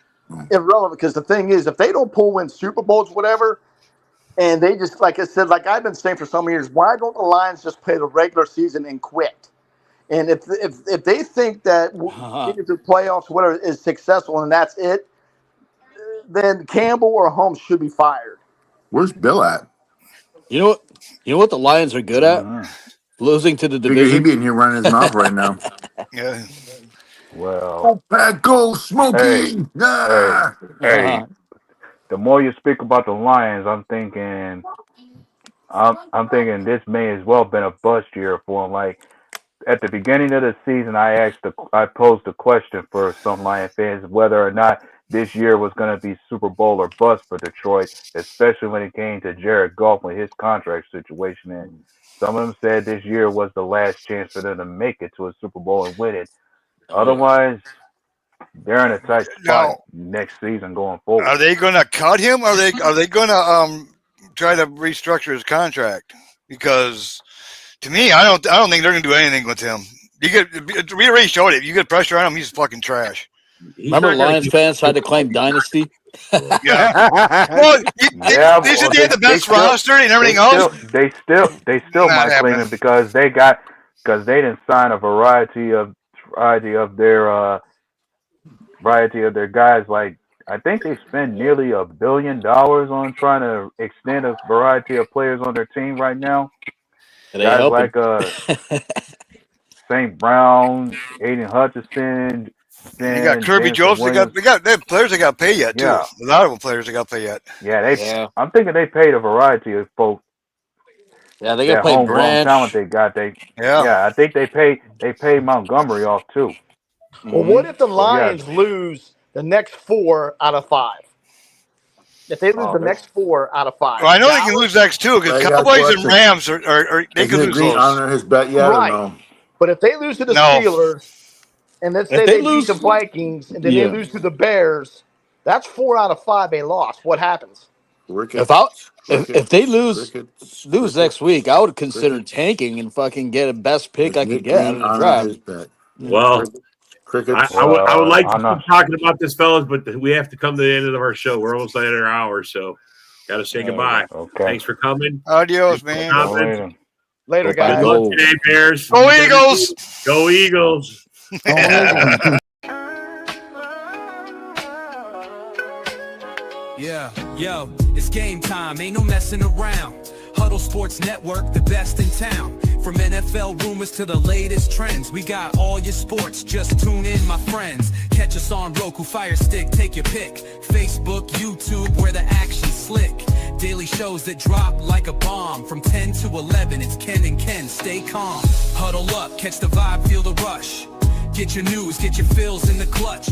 irrelevant, because the thing is, if they don't win Super Bowls, whatever, and they just, like I said, like I've been saying for so many years, why don't the Lions just play the regular season and quit? And if they think that getting to the playoffs, whatever, is successful and that's it, then Campbell or Holmes should be fired. where's Bill at? You know what? You know what the Lions are good at? Losing to the Figure he'd division. be in here running his mouth right now. Yeah. Well, Go Pack, go hey, Smokey! hey, Ah! hey. The more you speak about the Lions, I'm thinking this may as well been a bust year for him. Like at the beginning of the season, I posed a question for some Lion fans whether or not this year was going to be Super Bowl or bust for Detroit, especially when it came to Jared Goff and his contract situation. And some of them said this year was the last chance for them to make it to a Super Bowl and win it. Otherwise, they're in a tight spot Now, next season going are forward. they going to cut him? Or are they going to try to restructure his contract? Because to me, I don't think they're going to do anything with him. We already showed it. You get pressure on him, he's fucking trash. He's Remember not going Lions to fans tried to keep. claim dynasty? Yeah. Well, Yeah, they said well, they had the best roster and they everything else. still, they still Not might claim happening. it because they didn't sign a variety of their guys. Like I think they spend nearly $1 billion on trying to extend a variety of players on their team right now. It ain't Guys helping. like St. Brown, Aiden Hutchinson, You got Kirby Jameson Joseph. Williams. They have players that got paid yet too. Yeah, A lot of them players that got paid yet. yeah. Yeah. I'm thinking they paid a variety of folks Yeah, they gotta that play homegrown talent Branch. they got. Yeah. Yeah, I think they paid Montgomery off too. Well, what Hmm. if the So yeah, Lions lose the next 4 out of 5? If they lose the they, next 4 out of 5, Well, I know they can lose Dallas, next two because I got a Cowboys and question. Rams are they Has could he lose agreed those. on his bet yet or right? no? But if they lose to the No. Steelers, and let's If say they they beat the lose, Vikings, and then they yeah. lose to the Bears, that's 4 out of 5 they lost. What happens? If I Crickets, if they crickets, lose crickets, next week, I crickets, would consider crickets. tanking and fucking get a best pick Does I could Nick get out Green of the honor draft. his bet? You know. Well, Crickets, Crickets. I would like to I'm not. keep talking about this, fellas, but we have to come to the end of our show. We're almost at our hour, so got to say goodbye. Okay. Thanks for coming. Adios, Thanks man. for comments. Later. Later, Go guys. Good luck today, Bears. Go Eagles! Go Eagles. Yeah, yo, it's game time, ain't no messing around. Huddle Sports Network, the best in town. From NFL rumors to the latest trends, we got all your sports, just tune in, my friends. Catch us on Roku, Fire Stick, take your pick. Facebook, YouTube, where the action's slick. Daily shows that drop like a bomb. From 10 to 11, it's Ken and Ken, stay calm. Huddle up, catch the vibe, feel the rush. Get your news, get your fills in the clutch.